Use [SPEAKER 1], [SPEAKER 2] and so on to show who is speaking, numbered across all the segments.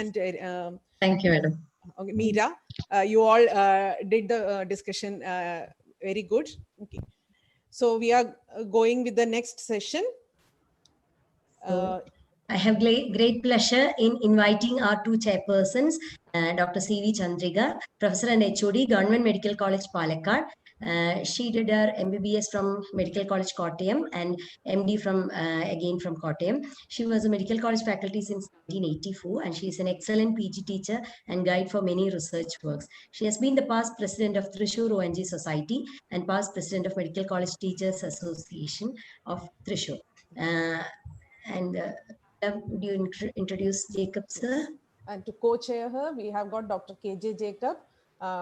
[SPEAKER 1] and
[SPEAKER 2] Thank you, madam.
[SPEAKER 1] okay, Meera. You all did the discussion very good. Okay. So we are going with the next session.
[SPEAKER 2] I have great pleasure in inviting our two chairpersons, Dr. C.V. Chandrika, Professor and HOD, Government Medical College, Palakkad. She did her MBBS from Medical College, Kottayam, and MD from again from Kottayam. She was a medical college faculty since 1984, and she is an excellent PG teacher and guide for many research works. She has been the past president of Thrissur ONG Society and past president of Medical College Teachers Association of Thrissur. Would you introduce Jacob, sir?
[SPEAKER 1] And to co-chair her, we have got Dr. KJ Jacob,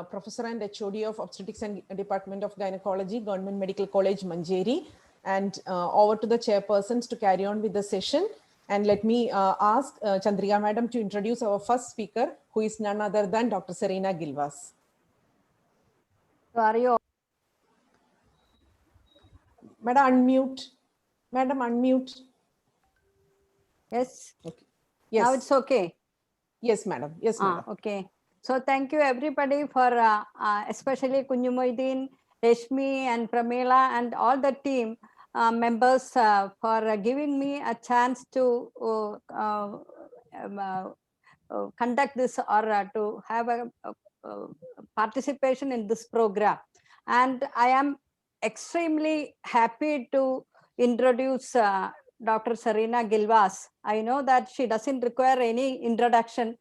[SPEAKER 1] Professor and HOD of Obstetrics and Department of Gynecology, Government Medical College, Manjeri. And over to the chairpersons to carry on with the session. And let me ask Chandrika Madam to introduce our first speaker, who is none other than Dr. Serena Gilvas.
[SPEAKER 3] Sorry.
[SPEAKER 1] Madam, unmute. Madam, unmute.
[SPEAKER 3] Yes.
[SPEAKER 1] Okay. Yes.
[SPEAKER 3] Now it's okay.
[SPEAKER 1] Yes, madam. Yes, madam.
[SPEAKER 3] Okay. So thank you everybody for especially Kunjumoideen, Reshmi and Pramila and all the team members for giving me a chance to conduct this or to have a participation in this program. And I am extremely happy to introduce Dr. Serena Gilvas. I know that she doesn't require any introduction.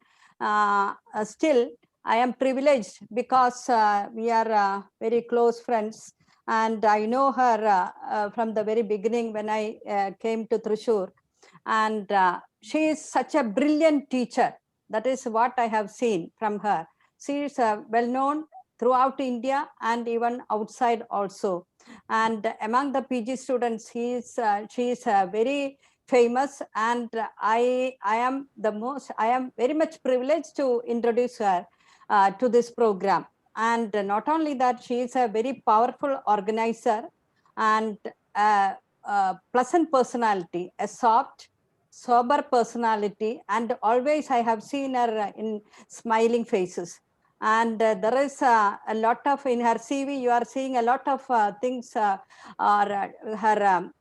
[SPEAKER 3] Still, I am privileged because we are very close friends, and I know her from the very beginning when I came to Thrissur. And she is such a brilliant teacher. That is what I have seen from her. She is well known throughout India and even outside also. And among the PG students, she is very famous, and I am very much privileged to introduce her to this program. And not only that, she is a very powerful organizer and a pleasant personality, a soft, sober personality, and always I have seen her in smiling faces. And there is a lot of, in her CV, you are seeing a lot of things or her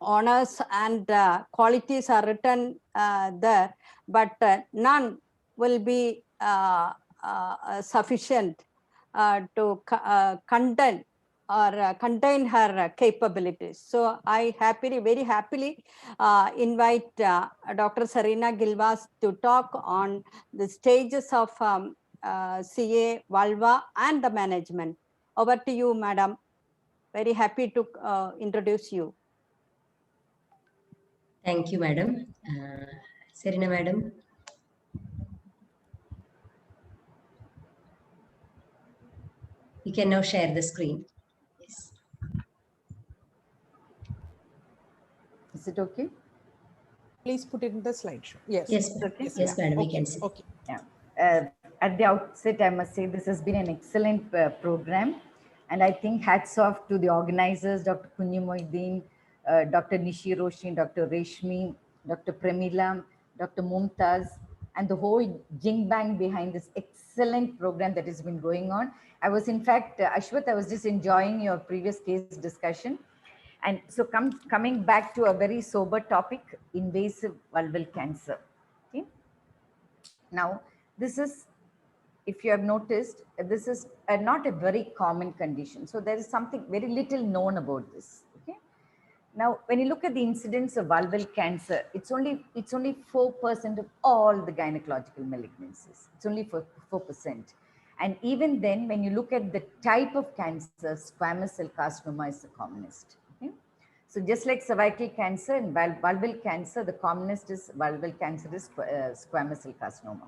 [SPEAKER 3] honors and qualities are written there, but none will be sufficient to contain or contain her capabilities. So I very happily invite Dr. Serena Gilvas to talk on the stages of CA, vulva, and the management. Over to you, madam. Very happy to introduce you.
[SPEAKER 2] Thank you, madam. Serena, madam. You can now share the screen. Yes.
[SPEAKER 4] Is it okay?
[SPEAKER 1] Please put it in the slideshow. Yes.
[SPEAKER 2] Yes,
[SPEAKER 4] okay.
[SPEAKER 2] Yes, madam.
[SPEAKER 1] Okay.
[SPEAKER 2] We can see.
[SPEAKER 1] Okay.
[SPEAKER 4] Yeah. At the outset, I must say this has been an excellent program. And I think hats off to the organizers, Dr. Kunjumoideen, Dr. Nishi Roshni, Dr. Reshmi, Dr. Pramila, Dr. Mumtaz, and the whole jing bang behind this excellent program that has been going on. I was, in fact, Ashwath, I was just enjoying your previous case discussion. And so coming back to a very sober topic, invasive vulval cancer. Okay. Now, this is, if you have noticed, this is not a very common condition. So there is something very little known about this. Okay. Now, when you look at the incidence of vulval cancer, it's only 4% of all the gynecological malignancies. It's only 4%. And even then, when you look at the type of cancer, squamous cell carcinoma is the commonest. Okay? So just like cervical cancer and vulval cancer, the commonest is vulval cancer is squamous cell carcinoma.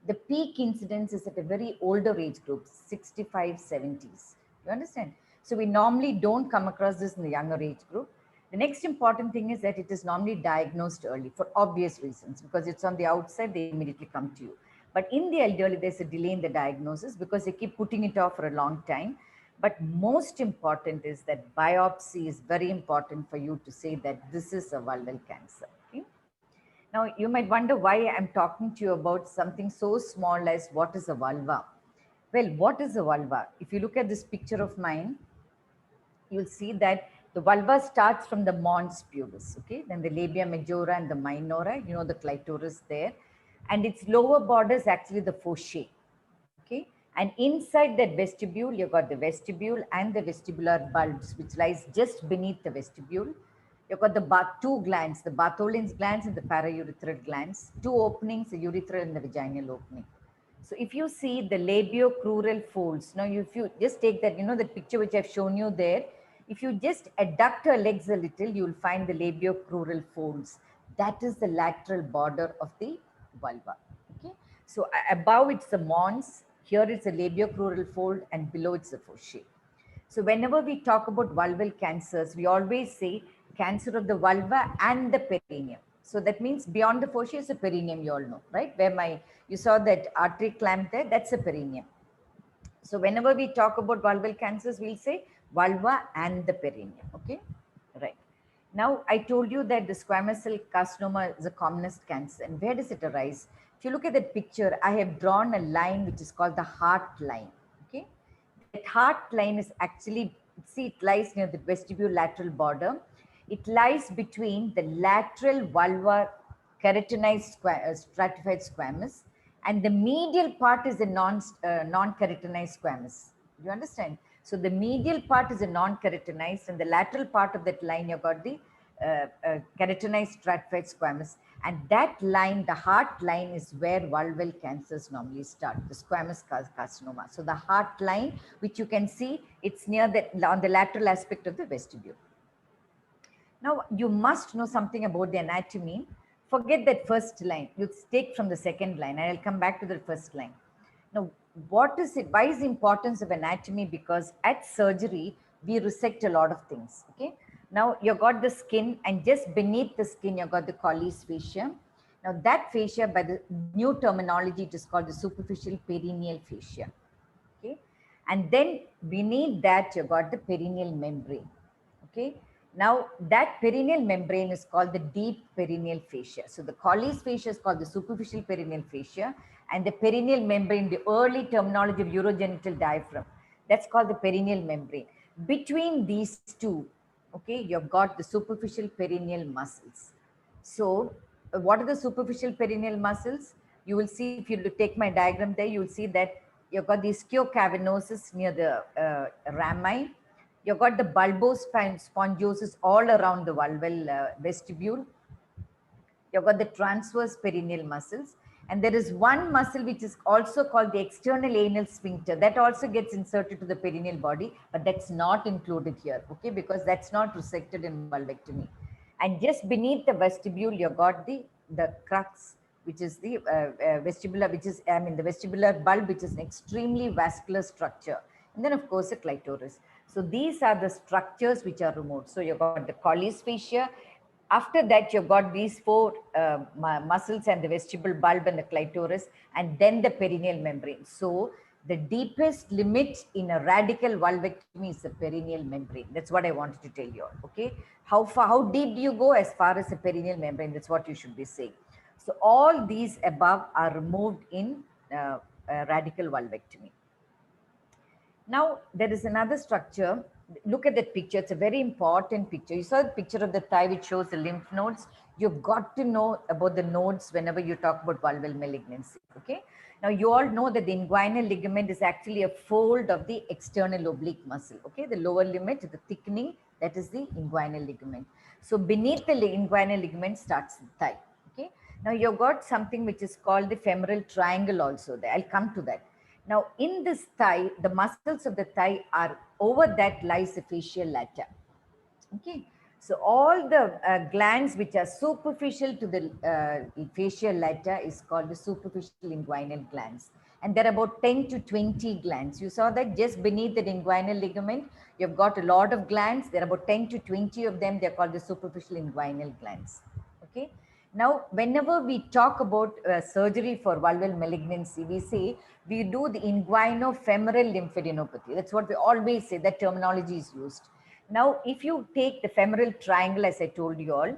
[SPEAKER 4] The peak incidence is at a very older age group, 65, 70s. You understand? So we normally don't come across this in the younger age group. The next important thing is that it is normally diagnosed early for obvious reasons, because it's on the outside, they immediately come to you. But in the elderly, there's a delay in the diagnosis because they keep putting it off for a long time. But most important is that biopsy is very important for you to say that this is a vulval cancer. Okay? Now, you might wonder why I'm talking to you about something so small as what is a vulva. Well, what is a vulva? If you look at this picture of mine, you'll see that the vulva starts from the mons pubis, okay? Then the labia majora and the minora, you know, the clitoris there. And its lower border is actually the fossa, okay? And inside that vestibule, you've got the vestibule and the vestibular bulbs, which lies just beneath the vestibule. You've got the two glands, the Bartholin's glands and the paraurethral glands, two openings, the urethral and the vaginal opening. So if you see the labiocrural folds, now if you just take that, you know, the picture which I've shown you there, if you just adduct your legs a little, you will find the labiocrural folds. That is the lateral border of the vulva, okay? So above it's the mons, here it's a labiocrural fold, and below it's the fossa. So whenever we talk about vulval cancers, we always say cancer of the vulva and the perineum. So that means beyond the fossa is the perineum, you all know, right? Where you saw that artery clamp there, that's the perineum. So whenever we talk about vulval cancers, we'll say vulva and the perineum, okay? Right. Now, I told you that the squamous cell carcinoma is the commonest cancer. And where does it arise? If you look at that picture, I have drawn a line which is called the heart line, okay? That heart line is actually, see, it lies near the vestibule lateral border. It lies between the lateral vulvar keratinized stratified squamous, and the medial part is a non-keratinized squamous. You understand? So the medial part is a non-keratinized, and the lateral part of that line, you've got the keratinized stratified squamous. And that line, the heart line, is where vulval cancers normally start, the squamous carcinoma. So the heart line, which you can see, it's near on the lateral aspect of the vestibule. Now, you must know something about the anatomy. Forget that first line. You take from the second line, and I'll come back to the first line. Now, what is it? Why is the importance of anatomy? Because at surgery, we resect a lot of things, okay? Now, you've got the skin, and just beneath the skin, you've got the colles fascia. Now, that fascia, by the new terminology, it is called the superficial perineal fascia, okay? And then beneath that, you've got the perineal membrane, okay? Now, that perineal membrane is called the deep perineal fascia. So the colles fascia is called the superficial perineal fascia, and the perineal membrane, the early terminology of urogenital diaphragm, that's called the perineal membrane. Between these two, okay, you've got the superficial perineal muscles. So what are the superficial perineal muscles? You will see, if you take my diagram there, you will see that you've got the ischiocavernosus near the rami. You've got the bulbospongiosus all around the vulval vestibule. You've got the transverse perineal muscles. And there is one muscle which is also called the external anal sphincter. That also gets inserted to the perineal body, but that's not included here, okay? Because that's not resected in vulvectomy. And just beneath the vestibule, you've got the crux, which is the vestibular, the vestibular bulb, which is an extremely vascular structure. And then, of course, the clitoris. So these are the structures which are removed. So you've got the colles fascia. After that, you've got these four muscles and the vestibule bulb and the clitoris, and then the perineal membrane. So the deepest limit in a radical vulvectomy is the perineal membrane. That's what I wanted to tell you all, okay? How deep do you go as far as the perineal membrane? That's what you should be saying. So all these above are removed in radical vulvectomy. Now, there is another structure. Look at that picture. It's a very important picture. You saw the picture of the thigh which shows the lymph nodes. You've got to know about the nodes whenever you talk about vulval malignancy, okay? Now, you all know that the inguinal ligament is actually a fold of the external oblique muscle, okay? The lower limit, the thickening, that is the inguinal ligament. So, beneath the inguinal ligament starts the thigh, okay? Now, you've got something which is called the femoral triangle also there. I'll come to that. Now, in this thigh, the muscles of the thigh are, over that lies the facial lata, okay? So, all the glands which are superficial to the facial lata is called the superficial inguinal glands. And there are about 10 to 20 glands. You saw that just beneath the inguinal ligament, you've got a lot of glands. There are about 10 to 20 of them. They're called the superficial inguinal glands, okay? Now, whenever we talk about surgery for vulval malignancy, we say we do the inguinofemoral lymphadenopathy. That's what we always say, that terminology is used. Now, if you take the femoral triangle, as I told you all,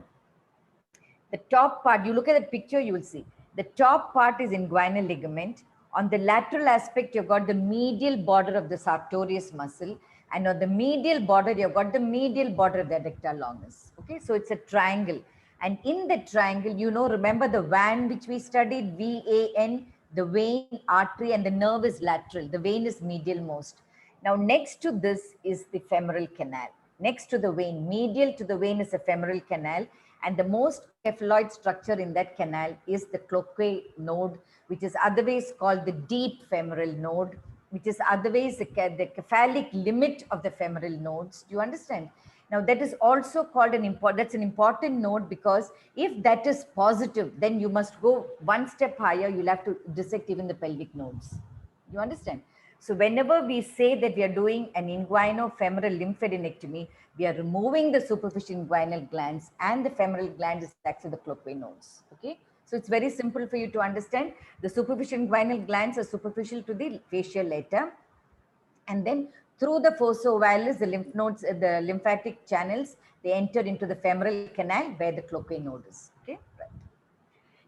[SPEAKER 4] The top part, you look at the picture, you will see. The top part is inguinal ligament. On the lateral aspect, you've got the medial border of the sartorius muscle. And on the medial border, you've got the medial border of the adductor longus. Okay, so it's a triangle. And in the triangle, you know, remember the VAN which we studied, VAN, the vein, artery, and the nerve is lateral. The vein is medial most. Now, next to this is the femoral canal. Next to the vein, medial to the vein is a femoral canal. And the most cephaloid structure in that canal is the cloacae node, which is otherwise called the deep femoral node, which is otherwise the cephalic limit of the femoral nodes. Do you understand? Now that is also called that's an important node, because if that is positive, then you must go one step higher. You'll have to dissect even the pelvic nodes. You understand? So whenever we say that we are doing an inguinofemoral lymphadenectomy, we are removing the superficial inguinal glands, and the femoral gland is actually the cloacae nodes. Okay. So it's very simple for you to understand. The superficial inguinal glands are superficial to the facial lata. And then through the fossa ovalis, the lymph nodes, the lymphatic channels, they enter into the femoral canal where the cloacae node is. Okay. Right.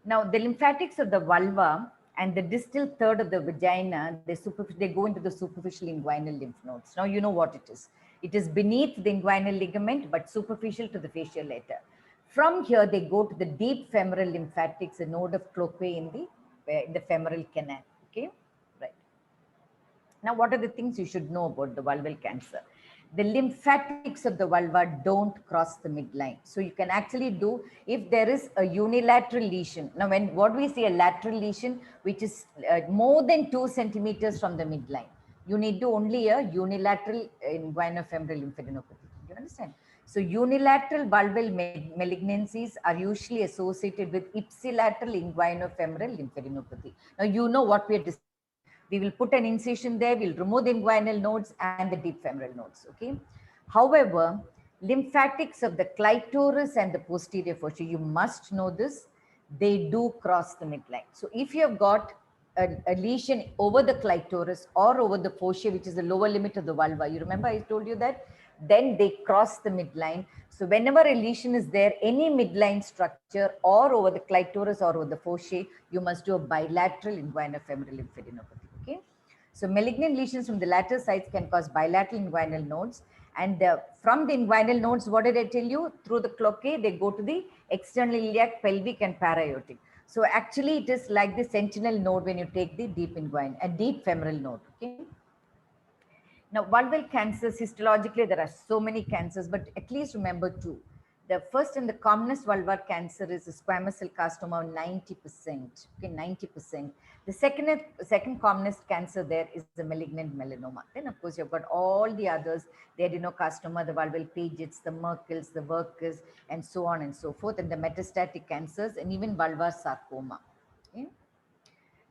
[SPEAKER 4] Now the lymphatics of the vulva and the distal third of the vagina, they go into the superficial inguinal lymph nodes. Now you know what it is. It is beneath the inguinal ligament, but superficial to the facial lata. From here, they go to the deep femoral lymphatics, a node of cloacae in the femoral canal. Okay, right. Now, what are the things you should know about the vulval cancer? The lymphatics of the vulva don't cross the midline. So you can actually do, if there is a unilateral lesion. Now, what we see a lateral lesion, which is more than 2 centimeters from the midline, you need to only a unilateral inguinofemoral lymphadenopathy. You understand? So unilateral vulval malignancies are usually associated with ipsilateral inguinofemoral lymphadenopathy. Now you know what we are discussing. We will put an incision there, we'll remove the inguinal nodes and the deep femoral nodes. Okay. However, lymphatics of the clitoris and the posterior fossa, you must know this, they do cross the midline. So if you have got a lesion over the clitoris or over the fossa, which is the lower limit of the vulva, you remember I told you that, then they cross the midline. So whenever a lesion is there, any midline structure or over the clitoris or over the fossa, you must do a bilateral inguinofemoral lymphadenopathy. Okay. So malignant lesions from the lateral sides can cause bilateral inguinal nodes. And from the inguinal nodes, what did I tell you? Through the cloacae, they go to the external iliac, pelvic, and para-aortic. So actually, it is like the sentinel node when you take the deep inguinal, a deep femoral node. Okay. Now, vulval cancers, histologically, there are so many cancers, but at least remember 2. The first and the commonest vulvar cancer is a squamous cell carcinoma, 90%. Okay, 90%. The second commonest cancer there is the malignant melanoma. Then, of course, you've got all the others, the adenocarcinoma, the vulval Pagets, the Merkels, the Werkers, and so on and so forth, and the metastatic cancers, and even vulvar sarcoma. Okay.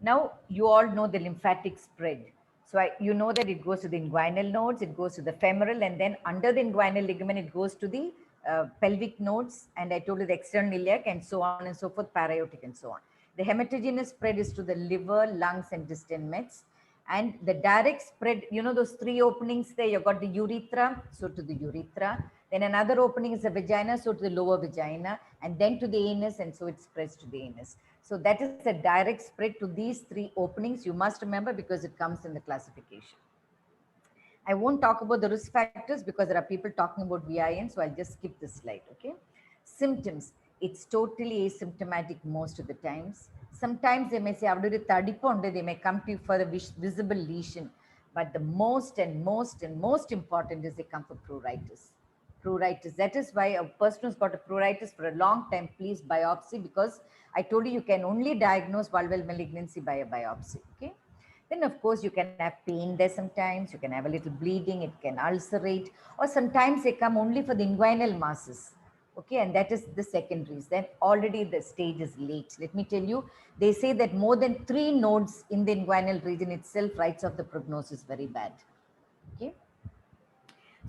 [SPEAKER 4] Now, you all know the lymphatic spread. So you know that it goes to the inguinal nodes, it goes to the femoral, and then under the inguinal ligament, it goes to the pelvic nodes, and I told you the external iliac, and so on and so forth, para-aortic and so on. The hematogenous spread is to the liver, lungs, and distal mets. And the direct spread, you know those 3 openings there, you've got the urethra, so to the urethra. Then another opening is the vagina, so to the lower vagina, and then to the anus, and so it spreads to the anus. So that is a direct spread to these 3 openings. You must remember because it comes in the classification. I won't talk about the risk factors because there are people talking about VIN, so I'll just skip this slide, okay? Symptoms, it's totally asymptomatic most of the times. Sometimes they may say, they may come to you for a visible lesion, but the most important is they come for pruritus. Pruritus. That is why a person who's got a pruritus for a long time, please biopsy, because I told you can only diagnose vulval malignancy by a biopsy, okay? Then of course you can have pain there sometimes, you can have a little bleeding, it can ulcerate, or sometimes they come only for the inguinal masses, okay? And that is the second reason. Then already the stage is late. Let me tell you, they say that more than 3 nodes in the inguinal region itself writes off the prognosis very bad, okay?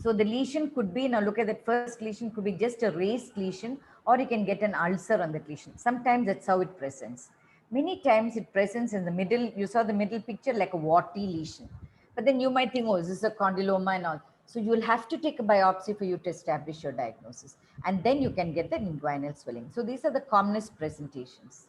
[SPEAKER 4] So the lesion could be, now look at that first lesion, could be just a raised lesion, or you can get an ulcer on that lesion. Sometimes that's how it presents. Many times it presents in the middle, you saw the middle picture like a warty lesion. But then you might think, oh, is this a condyloma and all? So you will have to take a biopsy for you to establish your diagnosis. And then you can get the inguinal swelling. So these are the commonest presentations,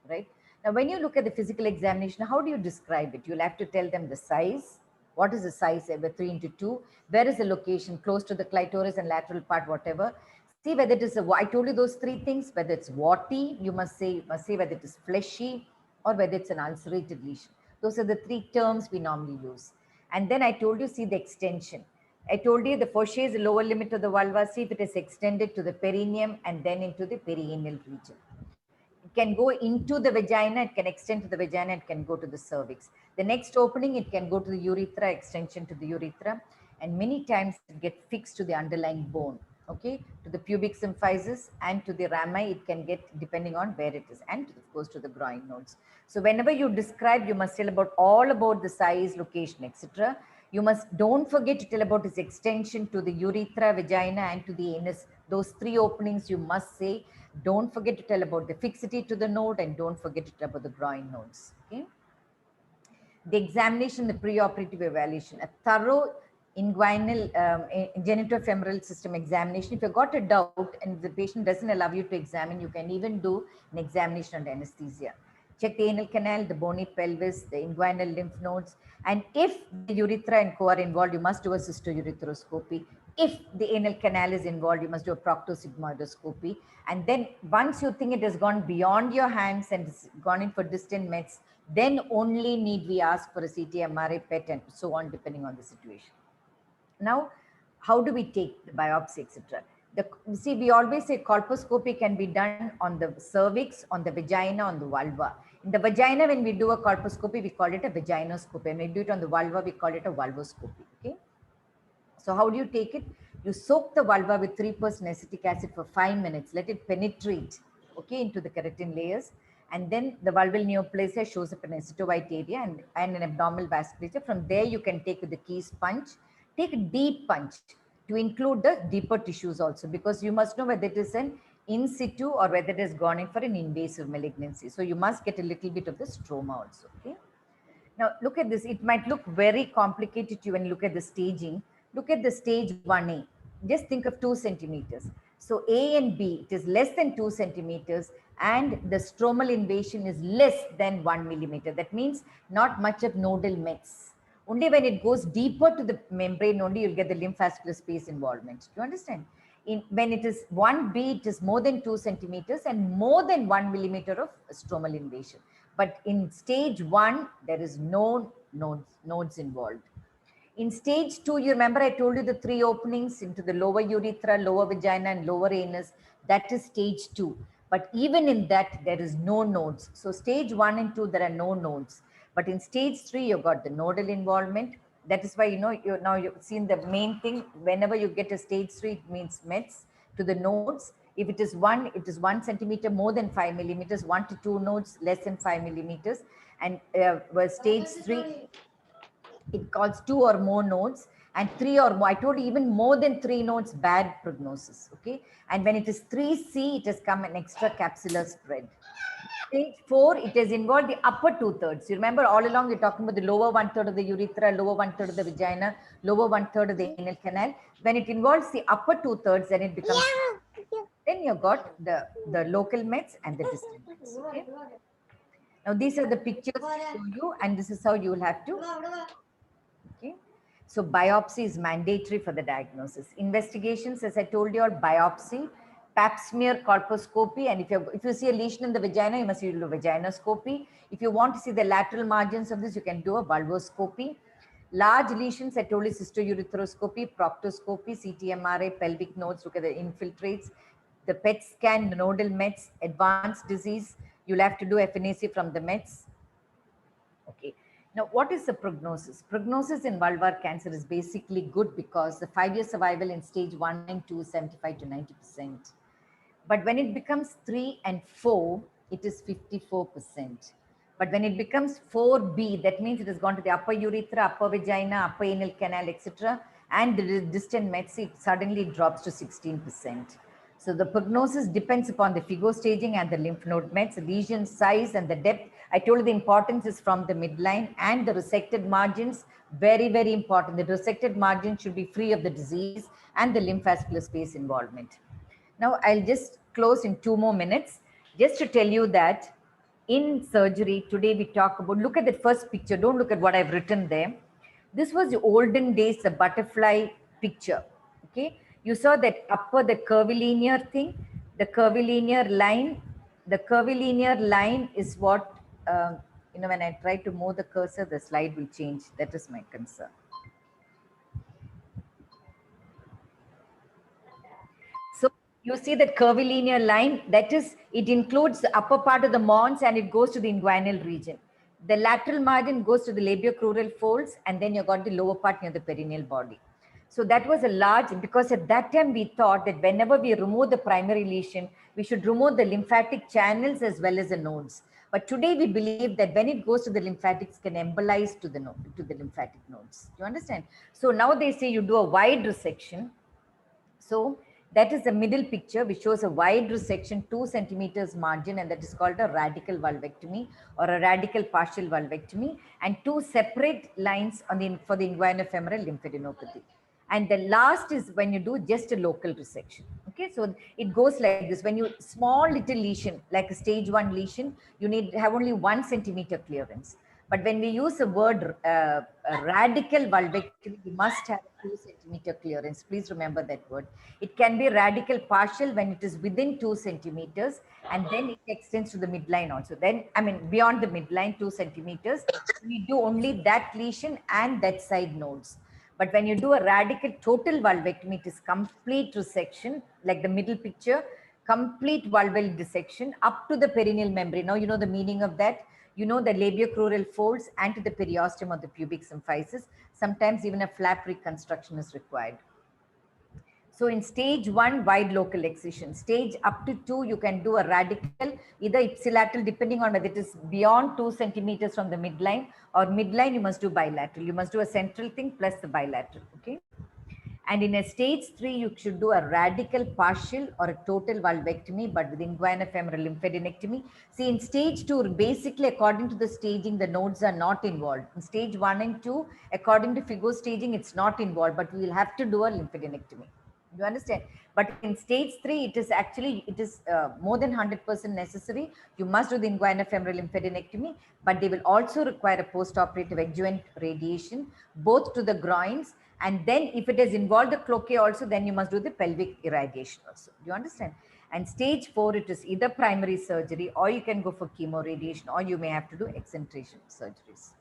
[SPEAKER 4] right? Now, when you look at the physical examination, how do you describe it? You'll have to tell them the size. What is the size? 3×2. Where is the location? Close to the clitoris and lateral part, whatever. See whether it is I told you those three things. Whether it's warty, you must say whether it is fleshy or whether it's an ulcerated lesion. Those are the three terms we normally use. And then I told you, see the extension. I told you the fossa is the lower limit of the vulva. See if it is extended to the perineum and then into the perianal region. It can go into the vagina, it can extend to the vagina, it can go to the cervix. The next opening, it can go to the urethra, extension to the urethra, and many times it gets fixed to the underlying bone, okay, to the pubic symphysis and to the rami, it can get depending on where it is, and of course to the groin nodes. So whenever you describe, you must tell about all about the size, location, etc. You must don't forget to tell about its extension to the urethra, vagina, and to the anus. Those three openings you must say. Don't forget to tell about the fixity to the node, and don't forget to tell about the groin nodes. Okay. The examination, the preoperative evaluation, a thorough inguinal genitofemoral system examination. If you've got a doubt and the patient doesn't allow you to examine, you can even do an examination under anesthesia. Check the anal canal, the bony pelvis, the inguinal lymph nodes. And if the urethra and co are involved, you must do a cystourethroskopy. If the anal canal is involved, you must do a proctosigmoidoscopy. And then once you think it has gone beyond your hands and it's gone in for distant mets, then only need we ask for a CT, MRI, PET, and so on, depending on the situation. Now, how do we take the biopsy, etc.? See, we always say colposcopy can be done on the cervix, on the vagina, on the vulva. In the vagina, when we do a colposcopy, we call it a vaginoscopy. When we do it on the vulva, we call it a vulvoscopy. Okay. So how do you take it? You soak the vulva with 3% acetic acid for 5 minutes. Let it penetrate, okay, into the keratin layers. And then the vulval neoplasia shows up an acetowhite area and an abdominal vasculature. From there, you can take with the key sponge, take a deep punch to include the deeper tissues also, because you must know whether it is an in situ or whether it has gone in for an invasive malignancy. So you must get a little bit of the stroma also, okay? Now, look at this. It might look very complicated to you when you look at the staging. Look at the stage 1A. Just think of 2 centimeters. So A and B, it is less than 2 centimeters and the stromal invasion is less than 1 millimeter. That means not much of nodal mets. Only when it goes deeper to the membrane, only you'll get the lymphovascular space involvement. Do you understand? When it is 1B, it is more than 2 centimeters and more than 1 millimeter of stromal invasion. But in stage 1, there is no nodes involved. In stage 2, you remember I told you the 3 openings into the lower urethra, lower vagina, and lower anus. That is stage 2. But even in that, there is no nodes. So stage 1 and 2, there are no nodes. But in stage 3, you've got the nodal involvement. That is why, now you've seen the main thing. Whenever you get a stage 3, it means mets to the nodes. If it is 1, it is 1 centimeter more than 5 millimeters, 1 to 2 nodes less than 5 millimeters. And stage 3, it calls 2 or more nodes, and 3 or more. I told you even more than 3 nodes, bad prognosis. Okay. And when it is 3C, it has come an extra capsular spread. Stage 4, it has involved the upper 2/3. You remember all along you're talking about the lower 1/3 of the urethra, lower 1/3 of the vagina, lower 1/3 of the anal canal. When it involves the upper 2/3, then it becomes, then you got the local mets and the distant mets. Okay. Now these are the pictures to show you, and this is how you will have to. Okay. So biopsy is mandatory for the diagnosis. Investigations, as I told you all, biopsy, pap smear, colposcopy, and if you see a lesion in the vagina, you must do a vaginoscopy. If you want to see the lateral margins of this, you can do a vulvoscopy. Large lesions, I told you, cystourethroskopy, proctoscopy, CT, MRI, pelvic nodes, look at the infiltrates, the PET scan, the nodal mets, advanced disease, you'll have to do FNAC from the mets. Okay. Now, what is the prognosis? Prognosis in vulvar cancer is basically good because the 5-year survival in stage 1 and 2 is 75 to 90%. But when it becomes 3 and 4, it is 54%. But when it becomes 4B, that means it has gone to the upper urethra, upper vagina, upper anal canal, etc. And the distant mets, it suddenly drops to 16%. So the prognosis depends upon the FIGO staging and the lymph node mets, lesion size and the depth. I told you the importance is from the midline, and the resected margins, very, very important. The resected margin should be free of the disease and the lymphovascular space involvement. Now I'll just close in 2 more minutes just to tell you that in surgery today we talk about, look at that first picture, don't look at what I've written there. This was the olden days, the butterfly picture. Okay, you saw that upper, the curvilinear thing, the curvilinear line. The curvilinear line is what, when I try to move the cursor, the slide will change. That is my concern. So you see that curvilinear line, that is, it includes the upper part of the mons and it goes to the inguinal region. The lateral margin goes to the labiocrural folds, and then you got the lower part near the perineal body. So that was a large, because at that time we thought that whenever we remove the primary lesion, we should remove the lymphatic channels as well as the nodes. But today we believe that when it goes to the lymphatics, can embolize to the lymphatic nodes. You understand? So now they say you do a wide resection. So that is the middle picture, which shows a wide resection, 2 centimeters margin, and that is called a radical vulvectomy or a radical partial vulvectomy, and 2 separate lines on the, for the inguinofemoral lymphadenopathy. And the last is when you do just a local resection. Okay, so it goes like this. When you small little lesion, like a stage 1 lesion, you need have only 1 centimeter clearance. But when we use the word radical vulvectomy, we must have 2 centimeter clearance. Please remember that word. It can be radical partial when it is within 2 centimeters, and then it extends to the midline also. Then, I mean, beyond the midline, 2 centimeters, we do only that lesion and that side nodes. But when you do a radical total vulvectomy, it is complete resection, like the middle picture, complete vulval dissection up to the perineal membrane. Now you know the meaning of that. You know the labiocrural folds and to the periosteum of the pubic symphysis. Sometimes even a flap reconstruction is required. So in stage 1, wide local excision. Stage up to 2, you can do a radical, either ipsilateral, depending on whether it is beyond 2 centimeters from the midline, or midline, you must do bilateral. You must do a central thing plus the bilateral, okay? And in a stage 3, you should do a radical partial or a total vulvectomy, but with inguinofemoral lymphadenectomy. See, in stage 2, basically, according to the staging, the nodes are not involved. In stage 1 and 2, according to FIGO staging, it's not involved, but we will have to do a lymphadenectomy. You understand? But in stage 3, it is actually, more than 100% necessary. You must do the inguinofemoral lymphadenectomy, but they will also require a post-operative adjuvant radiation, both to the groins. And then if it has involved the cloacae also, then you must do the pelvic irrigation also. Do you understand? And stage 4, it is either primary surgery, or you can go for chemoradiation, or you may have to do excenteration surgeries.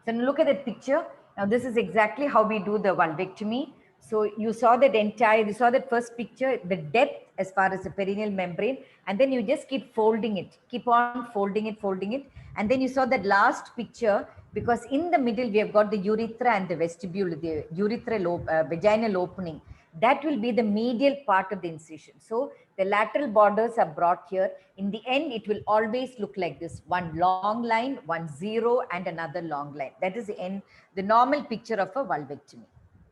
[SPEAKER 4] So look at that picture. Now this is exactly how we do the vulvectomy. So you saw that you saw that first picture, the depth as far as the perineal membrane, and then you just keep folding it, keep on folding it. And then you saw that last picture, because in the middle, we have got the urethra and the vestibule, the urethral, vaginal opening. That will be the medial part of the incision. So the lateral borders are brought here. In the end, it will always look like this: one long line, one zero, and another long line. That is the normal picture of a vulvectomy.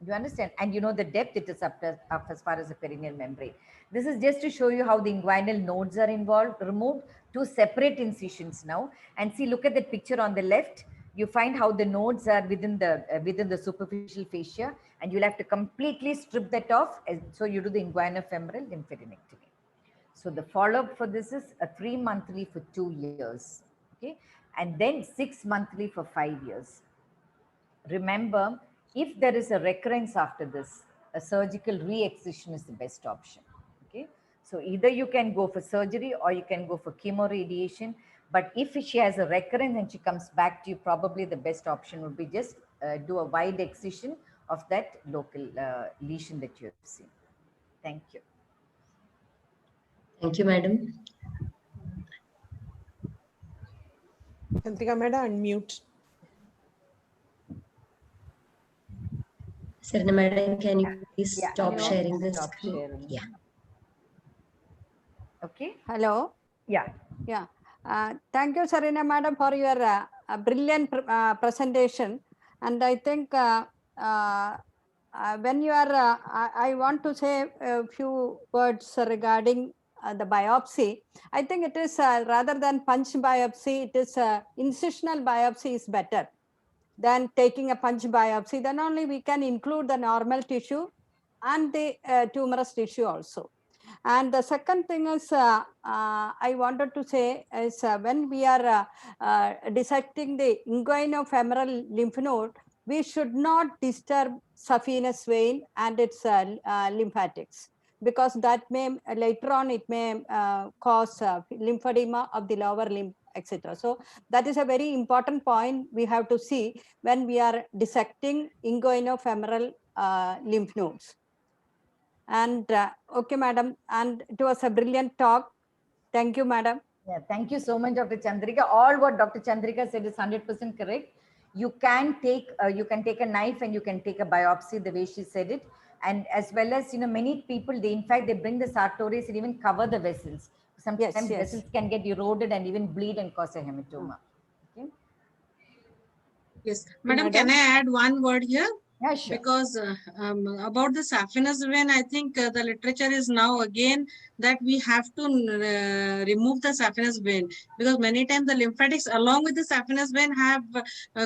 [SPEAKER 4] You understand? And you know the depth, it is up as far as the perineal membrane. This is just to show you how the inguinal nodes are removed, 2 separate incisions now. And see, look at the picture on the left. You find how the nodes are within the superficial fascia, and you'll have to completely strip that off. So you do the inguinofemoral lymphadenectomy. So the follow-up for this is a 3 monthly for 2 years, okay, and then 6 monthly for 5 years. Remember, if there is a recurrence after this, a surgical re-excision is the best option. Okay, so either you can go for surgery or you can go for chemoradiation. But if she has a recurrence and she comes back to you, probably the best option would be just do a wide excision of that local lesion that you have seen. Thank you.
[SPEAKER 2] Thank you, madam.
[SPEAKER 1] Chandrika madam, unmute.
[SPEAKER 2] Sarina madam, can you please stop sharing this?
[SPEAKER 4] Stop sharing.
[SPEAKER 2] Yeah.
[SPEAKER 4] Okay.
[SPEAKER 3] Hello.
[SPEAKER 4] Yeah.
[SPEAKER 3] Yeah. Thank you, Sarina madam, for your brilliant presentation. And I think when you are, I want to say a few words regarding the biopsy. I think it is rather than punch biopsy, it is incisional biopsy is better than taking a punch biopsy. Then only we can include the normal tissue and the tumorous tissue also. And the second thing is, I wanted to say is when we are dissecting the inguinofemoral lymph node, we should not disturb saphenous vein and its lymphatics, because that may later on it may cause lymphedema of the lower limb, etc. So that is a very important point we have to see when we are dissecting inguinofemoral lymph nodes. And okay, madam, and it was a brilliant talk. Thank you, madam.
[SPEAKER 4] Yeah, thank you so much, Dr. Chandrika. All what Dr. Chandrika said is 100% correct. You can take a knife and you can take a biopsy the way she said it. And as well as, many people, in fact, they bring the sartorius and even cover the vessels. Sometimes
[SPEAKER 3] Yes, yes.
[SPEAKER 4] vessels can get eroded and even bleed and cause a hematoma. Okay.
[SPEAKER 5] Yes, madam, can I add one word here?
[SPEAKER 4] Yeah, sure.
[SPEAKER 5] Because about the saphenous vein, I think the literature is now again that we have to remove the saphenous vein, because many times the lymphatics along with the saphenous vein have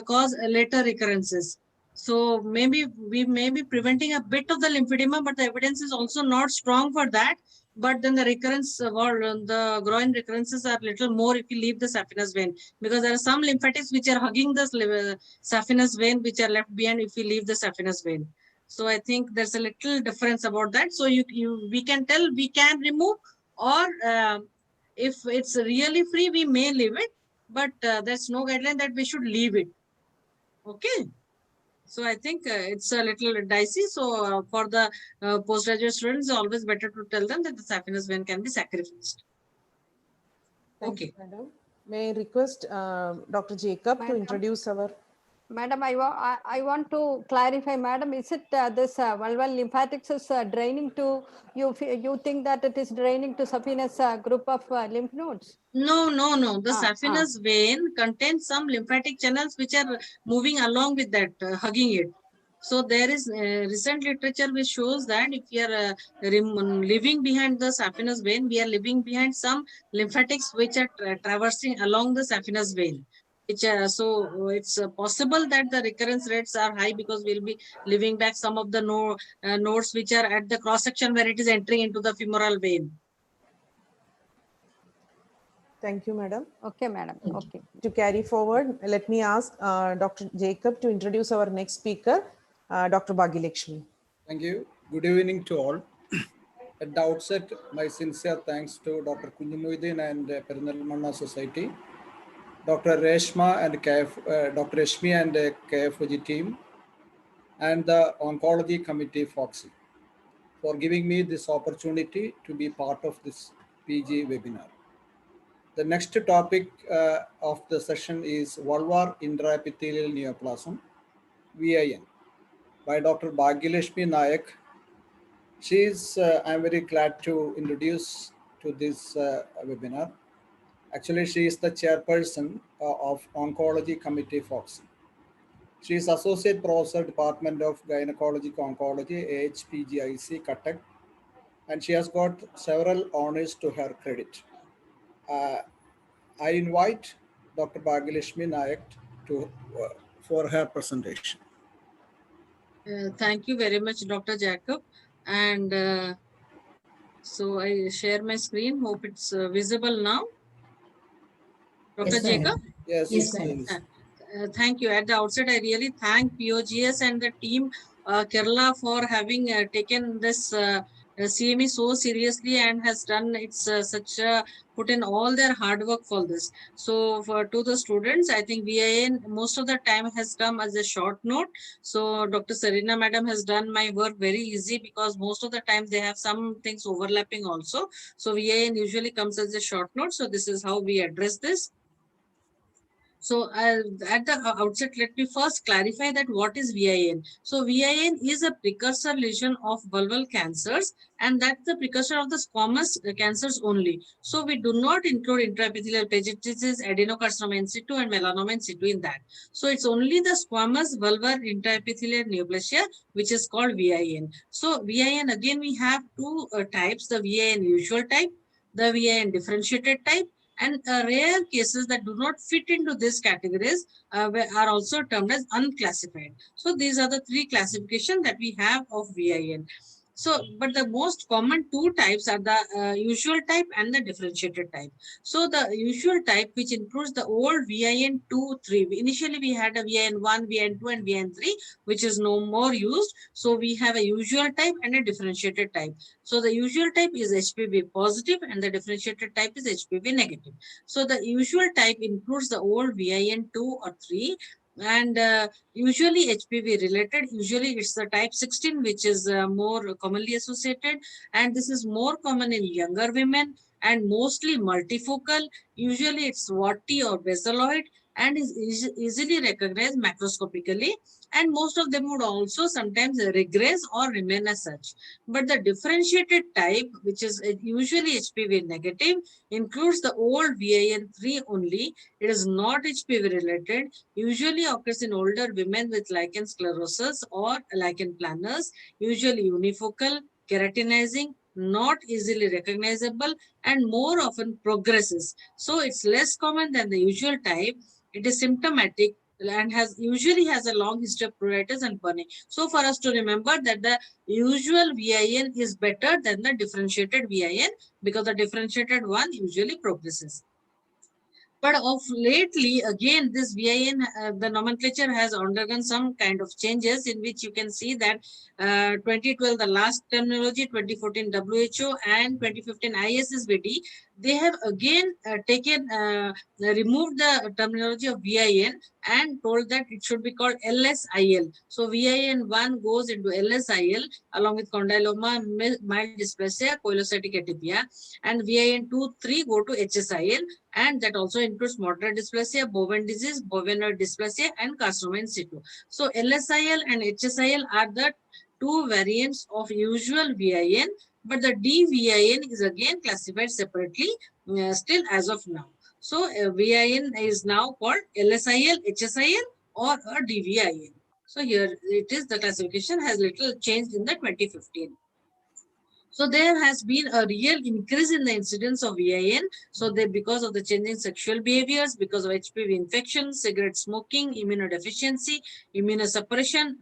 [SPEAKER 5] caused later recurrences. So maybe we may be preventing a bit of the lymphedema, but the evidence is also not strong for that. But then the recurrence or the groin recurrences are little more if you leave the saphenous vein, because there are some lymphatics which are hugging the saphenous vein which are left behind if you leave the saphenous vein. So I think there's a little difference about that. So we can tell we can remove, or if it's really free, we may leave it, but there's no guideline that we should leave it. Okay. So I think it's a little dicey. So for the postgraduate students, it's always better to tell them that the saphenous vein can be sacrificed.
[SPEAKER 1] Thank
[SPEAKER 5] Okay.
[SPEAKER 1] you, madam. May I request Dr. Jacob to introduce our...
[SPEAKER 3] Madam, I want to clarify, madam, is it this vulval lymphatics is draining to, you think that it is draining to saphenous group of lymph nodes?
[SPEAKER 5] No. The saphenous vein contains some lymphatic channels which are moving along with that, hugging it. So there is recent literature which shows that if you are leaving behind the saphenous vein, we are leaving behind some lymphatics which are traversing along the saphenous vein. So it's possible that the recurrence rates are high because we'll be leaving back some of the nodes which are at the cross section where it is entering into the femoral vein.
[SPEAKER 1] Thank you, madam.
[SPEAKER 3] Okay, madam. Okay.
[SPEAKER 1] To carry forward, let me ask Dr. Jacob to introduce our next speaker, Dr. Bhagilakshmi.
[SPEAKER 6] Thank you. Good evening to all. At the outset, my sincere thanks to Dr. Kunjumuddin and Perinalmanna Society, Dr. Reshma and Dr. Reshmi and KFOG team, and the Oncology Committee of FOGSI for giving me this opportunity to be part of this PG webinar. The next topic of the session is Vulvar intraepithelial neoplasm, VIN, by Dr. Bhagilakshmi Nayak. I'm very glad to introduce to this webinar. Actually, she is the chairperson of Oncology Committee of FOGSI. She is Associate Professor, Department of Gynecologic Oncology, AHPGIC, Cuttack, and she has got several honors to her credit. I invite Dr. Bhagilakshmi Nayak for her presentation.
[SPEAKER 5] Thank you very much, Dr. Jacob. And so I share my screen. Hope it's visible now. Dr.
[SPEAKER 2] Yes,
[SPEAKER 5] Jacob?
[SPEAKER 6] Yes,
[SPEAKER 5] Thank you. At the outset, I really thank POGS and the team Kerala for having taken this CME so seriously and has done put in all their hard work for this. So to the students, I think VIN most of the time has come as a short note. So Dr. Serena madam has done my work very easy because most of the time they have some things overlapping also. So VIN usually comes as a short note. So this is how we address this. So at the outset, let me first clarify that what is VIN. So VIN is a precursor lesion of vulval cancers, and that's the precursor of the squamous cancers only. So we do not include intraepithelial pagettitis, adenocarcinoma in situ, and melanoma in situ in that. So it's only the squamous vulvar intraepithelial neoplasia, which is called VIN. So VIN, again, we have two types, the VIN usual type, the VIN differentiated type, and rare cases that do not fit into these categories are also termed as unclassified. So these are the three classifications that we have of VIN. So, but the most common two types are the usual type and the differentiated type. So the usual type, which includes the old VIN 2, 3. Initially, we had a VIN 1, VIN 2, and VIN 3, which is no more used. So we have a usual type and a differentiated type. So the usual type is HPV positive and the differentiated type is HPV negative. So the usual type includes the old VIN 2 or 3, and usually HPV related. Usually it's the type 16, which is more commonly associated, and this is more common in younger women and mostly multifocal. Usually it's warty or basaloid and is easily recognized macroscopically, and most of them would also sometimes regress or remain as such. But the differentiated type, which is usually HPV negative, includes the old VIN3 only. It is not HPV related, usually occurs in older women with lichen sclerosus or lichen planus, usually unifocal, keratinizing, not easily recognizable, and more often progresses. So it's less common than the usual type. It is symptomatic and usually has a long history of pruritus and burning. So for us to remember that the usual VIN is better than the differentiated VIN, because the differentiated one usually progresses. But of lately, again, this VIN, the nomenclature has undergone some kind of changes, in which you can see that 2012, the last terminology, 2014 WHO, and 2015 ISSBD, they have again removed the terminology of VIN and told that it should be called LSIL. So VIN 1 goes into LSIL along with condyloma, mild dysplasia, coilocytic atypia, and VIN 2, 3 go to HSIL, and that also includes moderate dysplasia, bovine disease, bovinoid dysplasia, and carcinoma in situ. So LSIL and HSIL are the two variants of usual VIN, but the DVIN is again classified separately still as of now. So VIN is now called LSIL, HSIL, or a DVIN. So here it is, the classification has little changed in the 2015. So there has been a real increase in the incidence of VIN. So because of the changing sexual behaviors, because of HPV infection, cigarette smoking, immunodeficiency, immunosuppression,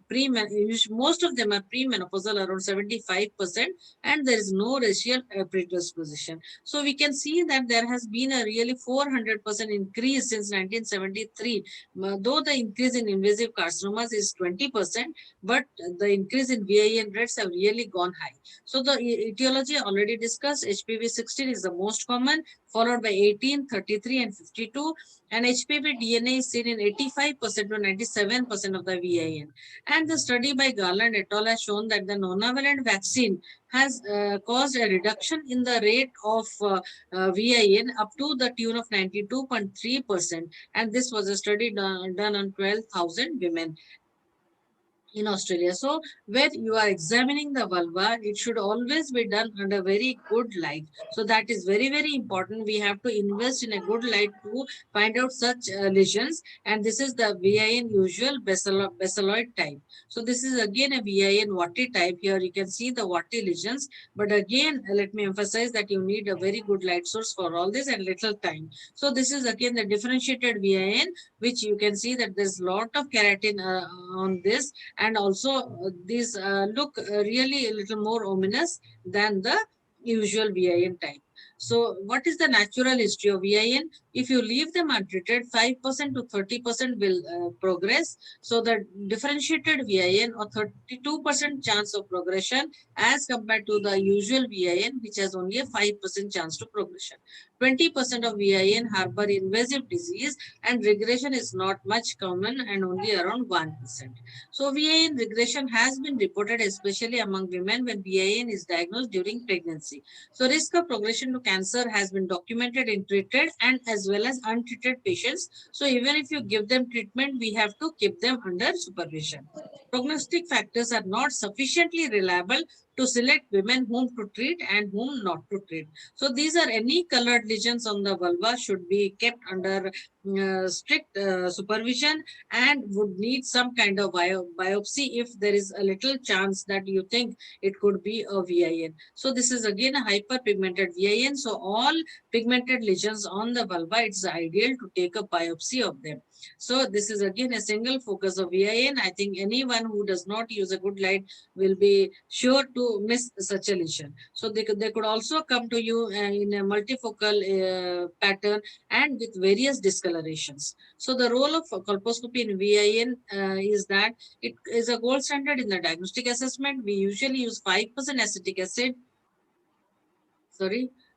[SPEAKER 5] most of them are premenopausal, around 75%, and there is no racial predisposition. So we can see that there has been a really 400% increase since 1973. Though the increase in invasive carcinomas is 20%, but the increase in VIN rates have really gone high. So the etiology already discussed. HPV 16 is the most common, followed by 18, 33, and 52. And HPV DNA is seen in 85% to 97% of the VIN. And the study by Garland et al. Has shown that the nonavalent vaccine has caused a reduction in the rate of VIN up to the tune of 92.3%. And this was a study done on 12,000 women in Australia. So where you are examining the vulva, it should always be done under very good light. So that is very, very important. We have to invest in a good light to find out such lesions. And this is the VIN usual basaloid type. So this is again a VIN warty type. Here you can see the warty lesions. But again, let me emphasize that you need a very good light source for all this and little time. So this is again the differentiated VIN, which you can see that there's a lot of keratin on this. And also these look really a little more ominous than the usual VIN type. So what is the natural history of VIN? If you leave them untreated, 5% to 30% will progress. So the differentiated VIN, or 32% chance of progression, as compared to the usual VIN, which has only a 5% chance to progression. 20% of VIN harbor invasive disease, and regression is not much common and only around 1%. So VIN regression has been reported especially among women when VIN is diagnosed during pregnancy. So risk of progression to cancer has been documented in treated and as well as untreated patients. So even if you give them treatment, we have to keep them under supervision. Prognostic factors are not sufficiently reliable to select women whom to treat and whom not to treat. So these are any colored lesions on the vulva should be kept under strict supervision and would need some kind of biopsy if there is a little chance that you think it could be a VIN. So this is again a hyperpigmented VIN. So all pigmented lesions on the vulva, it's ideal to take a biopsy of them. So this is again a single focus of VIN. I think anyone who does not use a good light will be sure to miss such a lesion. So they could also come to you in a multifocal pattern and with various discolorations. So the role of colposcopy in VIN is that it is a gold standard in the diagnostic assessment. We usually use 5% acetic acid.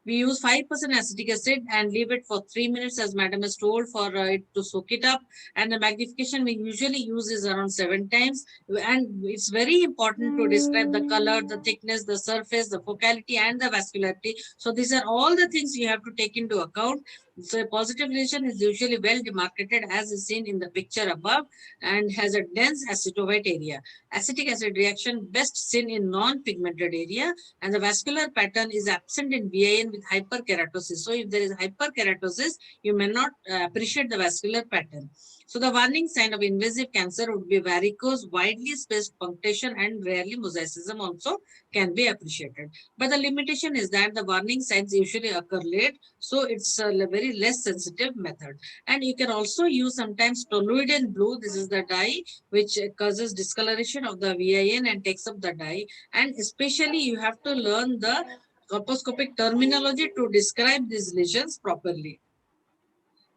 [SPEAKER 5] We use 5% acetic acid and leave it for 3 minutes, as madam has told, for it to soak it up. And the magnification we usually use is around 7 times. And it's very important to describe the color, the thickness, the surface, the focality, and the vascularity. So these are all the things you have to take into account. So a positive lesion is usually well demarcated, as is seen in the picture above, and has a dense acetovite area. Acetic acid reaction best seen in non-pigmented area, and the vascular pattern is absent in VIN with hyperkeratosis. So if there is hyperkeratosis, you may not appreciate the vascular pattern. So the warning sign of invasive cancer would be varicose, widely spaced punctation, and rarely mosaicism also can be appreciated. But the limitation is that the warning signs usually occur late, so it's a very less sensitive method. And you can also use sometimes toluidine blue. This is the dye which causes discoloration of the VIN and takes up the dye. And especially you have to learn the colposcopic terminology to describe these lesions properly.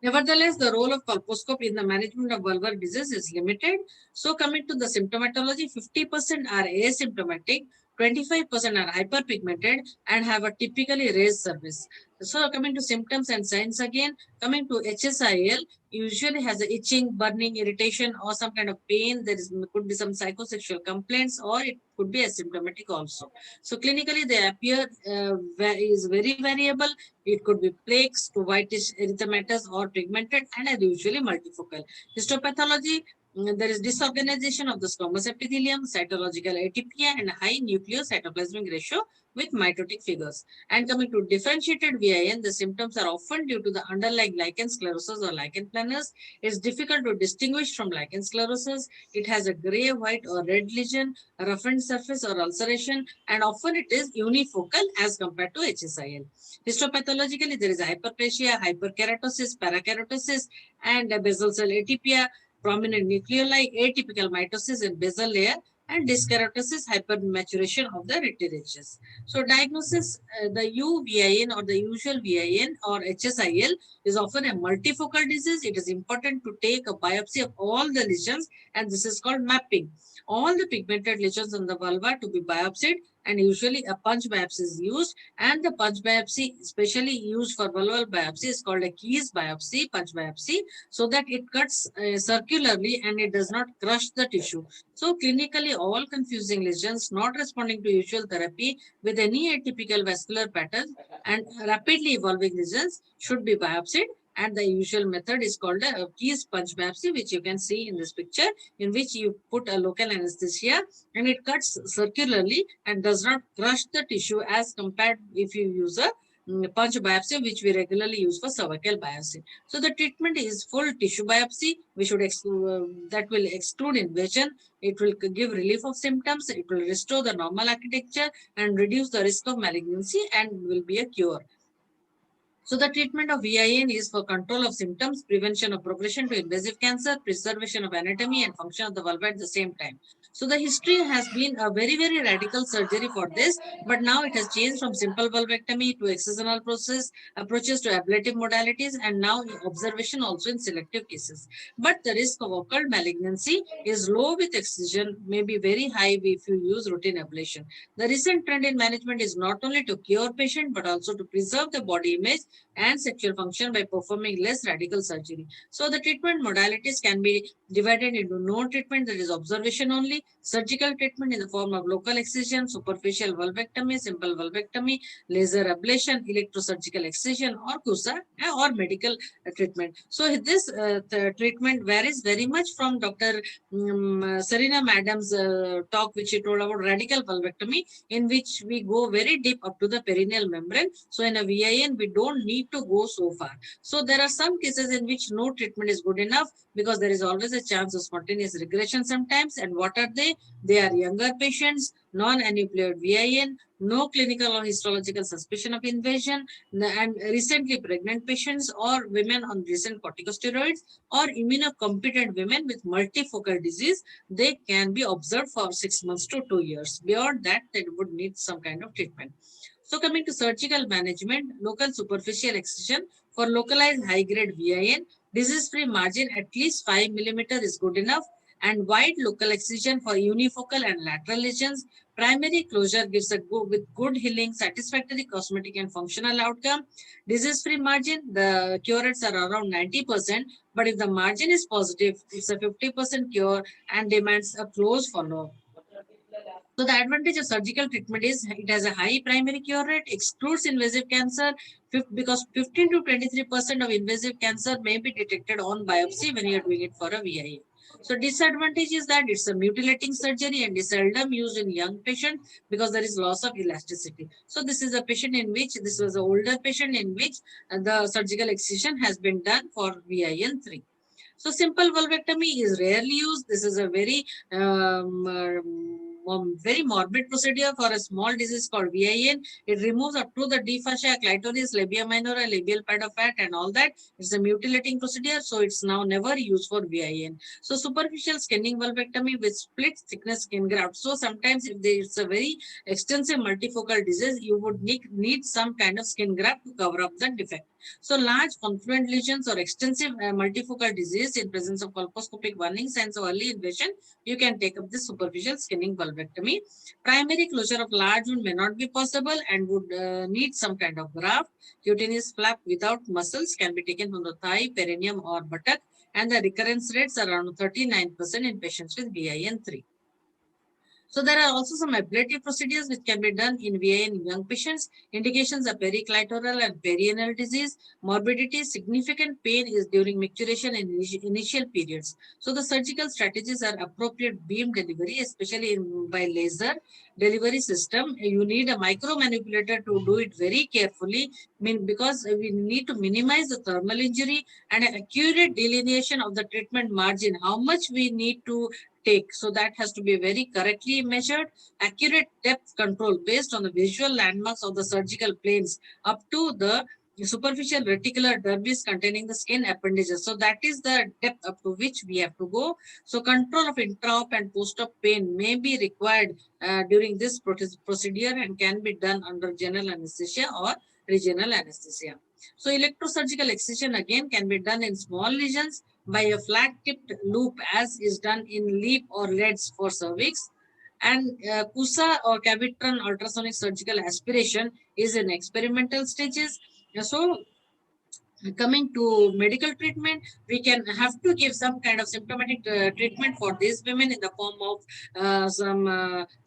[SPEAKER 5] Nevertheless, the role of colposcope in the management of vulvar disease is limited. So coming to the symptomatology, 50% are asymptomatic, 25% are hyperpigmented and have a typically raised surface. So coming to symptoms and signs again, coming to HSIL, usually has a itching, burning, irritation, or some kind of pain. There could be some psychosexual complaints, or it could be asymptomatic also. So clinically, they appear is very variable. It could be plaques to whitish erythematous or pigmented, and are usually multifocal. Histopathology, there is disorganization of the squamous epithelium, cytological atypia, and high nucleocytoplasmic ratio with mitotic figures. And coming to differentiated VIN, the symptoms are often due to the underlying lichen sclerosis or lichen planus. It's difficult to distinguish from lichen sclerosis. It has a gray, white, or red lesion, a roughened surface or ulceration, and often it is unifocal as compared to HSIL. Histopathologically, there is hyperplasia, hyperkeratosis, parakeratosis, and basal cell atypia, prominent nucleoli, atypical mitosis in basal layer, and dyskeratosis, hypermaturation of the reticulations. So diagnosis, the UVIN or the usual VIN or HSIL is often a multifocal disease. It is important to take a biopsy of all the lesions, and this is called mapping. All the pigmented lesions on the vulva to be biopsied, and usually a punch biopsy is used, and the punch biopsy especially used for vulval biopsy is called a Keys biopsy, punch biopsy, so that it cuts circularly and it does not crush the tissue. So clinically, all confusing lesions not responding to usual therapy with any atypical vascular pattern and rapidly evolving lesions should be biopsied. And the usual method is called a Keys punch biopsy, which you can see in this picture, in which you put a local anesthesia and it cuts circularly and does not crush the tissue as compared if you use a punch biopsy, which we regularly use for cervical biopsy. So the treatment is full tissue biopsy. We should that will exclude invasion. It will give relief of symptoms. It will restore the normal architecture and reduce the risk of malignancy and will be a cure. So the treatment of VIN is for control of symptoms, prevention of progression to invasive cancer, preservation of anatomy and function of the vulva at the same time. So the history has been a very, very radical surgery for this, but now it has changed from simple vulvectomy to excisional approaches to ablative modalities, and now observation also in selective cases. But the risk of occult malignancy is low with excision, may be very high if you use routine ablation. The recent trend in management is not only to cure patient, but also to preserve the body image and sexual function by performing less radical surgery. So the treatment modalities can be divided into no treatment, that is observation only, surgical treatment in the form of local excision, superficial vulvectomy, simple vulvectomy, laser ablation, electrosurgical excision, or CUSA, or medical treatment. So this treatment varies very much from Dr. Serena Madam's talk, which she told about radical vulvectomy, in which we go very deep up to the perineal membrane. So in a VIN, we don't need to go so far. So there are some cases in which no treatment is good enough, because there is always a chance of spontaneous regression sometimes. And what are they? They are younger patients, non-aneuploid VIN, no clinical or histological suspicion of invasion, and recently pregnant patients, or women on recent corticosteroids, or immunocompetent women with multifocal disease. They can be observed for 6 months to 2 years. Beyond that, they would need some kind of treatment. So coming to surgical management, local superficial excision for localized high-grade VIN, disease-free margin at least 5 mm is good enough, and wide local excision for unifocal and lateral lesions. Primary closure gives a with good healing, satisfactory cosmetic and functional outcome. Disease-free margin, the cure rates are around 90%, but if the margin is positive, it's a 50% cure and demands a close follow-up. So the advantage of surgical treatment is it has a high primary cure rate, excludes invasive cancer, because 15 to 23% of invasive cancer may be detected on biopsy when you are doing it for a VIA. So disadvantage is that it's a mutilating surgery and is seldom used in young patients because there is loss of elasticity. So this is a patient in which, this was an older patient in which the surgical excision has been done for VIN3. So simple vulvectomy is rarely used. This is a very very morbid procedure for a small disease called VIN. It removes up to the D fascia, clitoris, labia minora, labial pad of fat, and all that. It's a mutilating procedure, so it's now never used for VIN. So superficial skinning vulvectomy with split thickness skin graft. So sometimes if there is a very extensive multifocal disease, you would need some kind of skin graft to cover up the defect. So large confluent lesions or extensive multifocal disease in presence of colposcopic warning signs of early invasion, you can take up the superficial skinning vulvectomy. Primary closure of large wound may not be possible and would need some kind of graft. Cutaneous flap without muscles can be taken from the thigh, perineum, or buttock, and the recurrence rates are around 39% in patients with VIN3. So there are also some ablative procedures which can be done in VIN in young patients. Indications are periclitoral and perianal disease. Morbidity, significant pain is during micturition in initial periods. So the surgical strategies are appropriate beam delivery, especially by laser delivery system. You need a micro manipulator to do it very carefully, because we need to minimize the thermal injury and an accurate delineation of the treatment margin, how much we need to take. So that has to be very correctly measured. Accurate depth control based on the visual landmarks of the surgical planes up to the superficial reticular dermis containing the skin appendages. So that is the depth up to which we have to go. So control of intra-op and post-op pain may be required during this procedure and can be done under general anesthesia or regional anesthesia. So electrosurgical excision again can be done in small lesions by a flat-tipped loop, as is done in LEAP or LEDs for cervix. And CUSA or Cavitron ultrasonic surgical aspiration is in experimental stages. So coming to medical treatment, we can have to give some kind of symptomatic treatment for these women in the form of some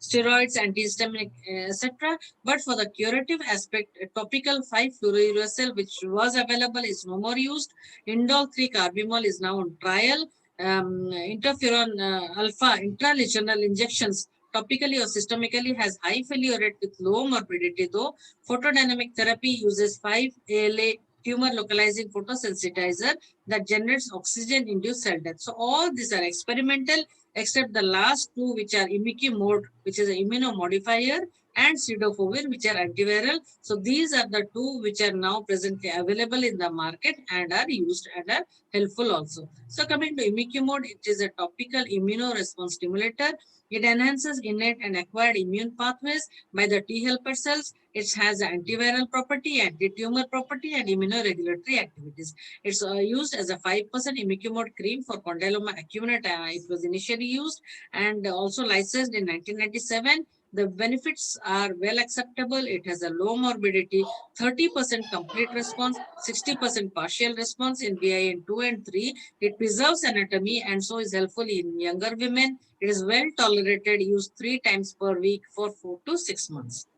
[SPEAKER 5] steroids, antihistaminic, etc. But for the curative aspect, topical 5-fluorouracil, which was available, is no more used. Indol 3-carbimol is now on trial. Interferon alpha intralesional injections topically or systemically has high failure rate with low morbidity, though photodynamic therapy uses 5-ALA tumor localizing photosensitizer that generates oxygen-induced cell death. So all these are experimental, except the last two, which are imiquimod, which is an immunomodifier, and cidofovir, which are antiviral. So these are the two which are now presently available in the market and are used and are helpful also. So coming to imiquimod, it is a topical immunoresponse stimulator. It enhances innate and acquired immune pathways by the T helper cells. It has an antiviral property, anti-tumor property, and immunoregulatory activities. It's used as a 5% imiquimod cream for condyloma acuminata. It was initially used and also licensed in 1997. The benefits are well acceptable. It has a low morbidity, 30% complete response, 60% partial response in VIN 2 and 3. It preserves anatomy and so is helpful in younger women. It is well tolerated, used 3 times per week for 4 to 6 months.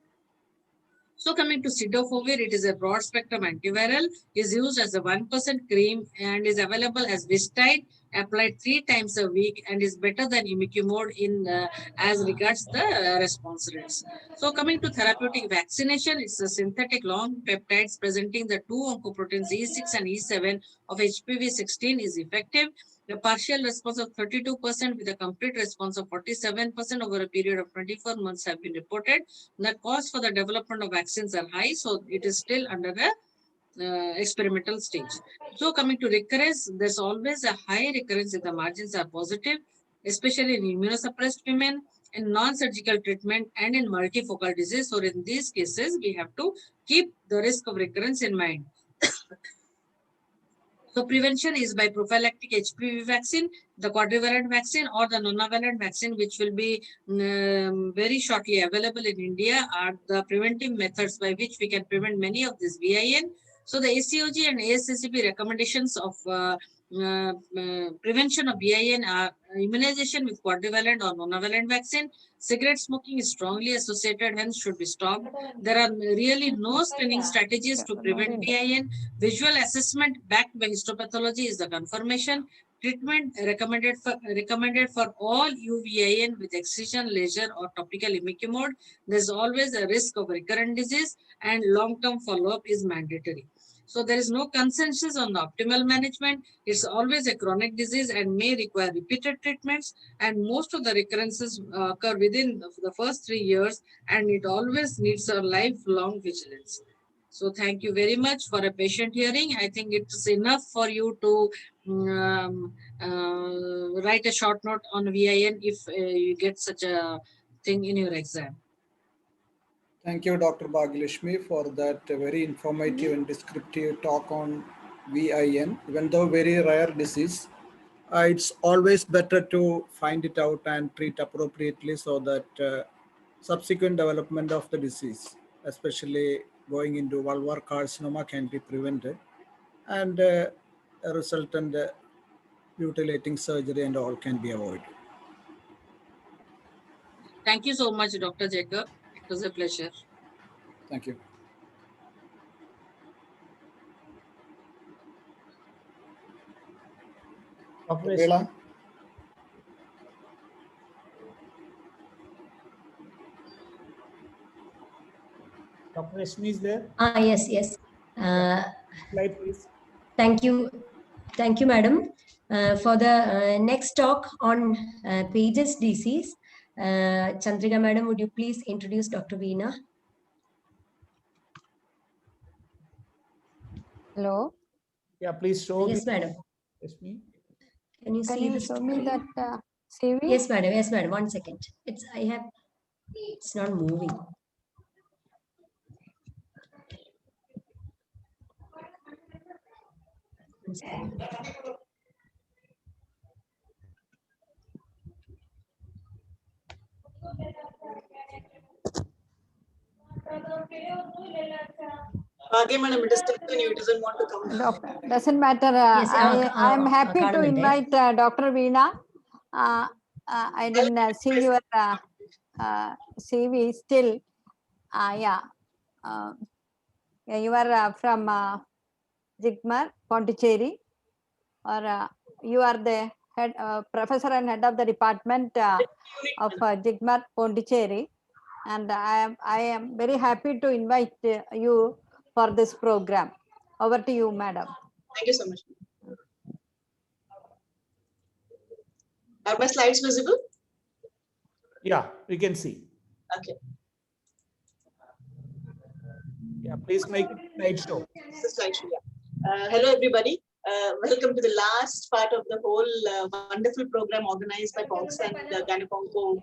[SPEAKER 5] So coming to Cidofovir, it is a broad spectrum antiviral, is used as a 1% cream and is available as Vistide, applied 3 times a week, and is better than imiquimod in as regards the response rates. So coming to therapeutic vaccination, it's a synthetic long peptides presenting the 2 oncoproteins E6 and E7 of HPV-16 is effective. The partial response of 32% with a complete response of 47% over a period of 24 months have been reported. The cost for the development of vaccines are high, so it is still under the experimental stage. So coming to recurrence, there's always a high recurrence if the margins are positive, especially in immunosuppressed women, in non-surgical treatment, and in multifocal disease. So in these cases, we have to keep the risk of recurrence in mind. So prevention is by prophylactic HPV vaccine, the quadrivalent vaccine, or the nonavalent vaccine, which will be very shortly available in India, are the preventive methods by which we can prevent many of this VIN. So the ACOG and ASCCP recommendations of prevention of VIN are immunization with quadrivalent or nonavalent vaccine. Cigarette smoking is strongly associated, hence should be stopped. There are really no screening strategies to prevent VIN. Visual assessment backed by histopathology is the confirmation. Treatment recommended for all UVIN with excision, laser, or topical imiquimod. There's always a risk of recurrent disease, and long-term follow-up is mandatory. So there is no consensus on the optimal management. It's always a chronic disease and may require repeated treatments. And most of the recurrences occur within the first 3 years, and it always needs a lifelong vigilance. So thank you very much for a patient hearing. I think it's enough for you to write a short note on VIN if you get such a thing in your exam.
[SPEAKER 6] Thank you, Dr. Bhagyalakshmi, for that very informative and descriptive talk on VIN. Even though very rare disease, it's always better to find it out and treat appropriately so that subsequent development of the disease, especially going into vulvar carcinoma, can be prevented, and a resultant mutilating surgery and all can be avoided.
[SPEAKER 5] Thank you so much, Dr. Jacob. It was a pleasure.
[SPEAKER 6] Thank you.
[SPEAKER 7] Dr.
[SPEAKER 6] Vela?
[SPEAKER 7] Dr. Rashmi is there?
[SPEAKER 2] Yes, yes.
[SPEAKER 7] Slide, please.
[SPEAKER 2] Thank you, madam. For the next talk on Paget's disease, Chandrika madam, would you please introduce Dr. Veena?
[SPEAKER 3] Hello.
[SPEAKER 7] Yeah, please show.
[SPEAKER 2] Yes, madam.
[SPEAKER 7] Rashmi.
[SPEAKER 2] Can you
[SPEAKER 3] Can
[SPEAKER 2] see
[SPEAKER 3] you
[SPEAKER 2] the
[SPEAKER 3] show me
[SPEAKER 2] screen?
[SPEAKER 3] that CV?
[SPEAKER 2] Yes, madam. Yes, madam. 1 second. It's not moving. One second.
[SPEAKER 8] Madam, it is continued. It doesn't want to come.
[SPEAKER 3] Doctor, doesn't matter.
[SPEAKER 2] Yes,
[SPEAKER 3] I am happy to
[SPEAKER 2] Kadamante.
[SPEAKER 3] invite Dr. Veena. I didn't see your CV still. Yeah. You are from Jigmar, Pondicherry, or you are the head professor and head of the department of Jigmar, Pondicherry, and I am very happy to invite you for this program. Over to you, madam.
[SPEAKER 8] Thank you so much. Are my slides visible?
[SPEAKER 7] Yeah, we can see.
[SPEAKER 8] Okay.
[SPEAKER 7] Yeah, please make it slideshow.
[SPEAKER 8] This is slideshow. Yeah. Hello, everybody. Welcome to the last part of the whole wonderful program organized by FOGSI and the Gyneconco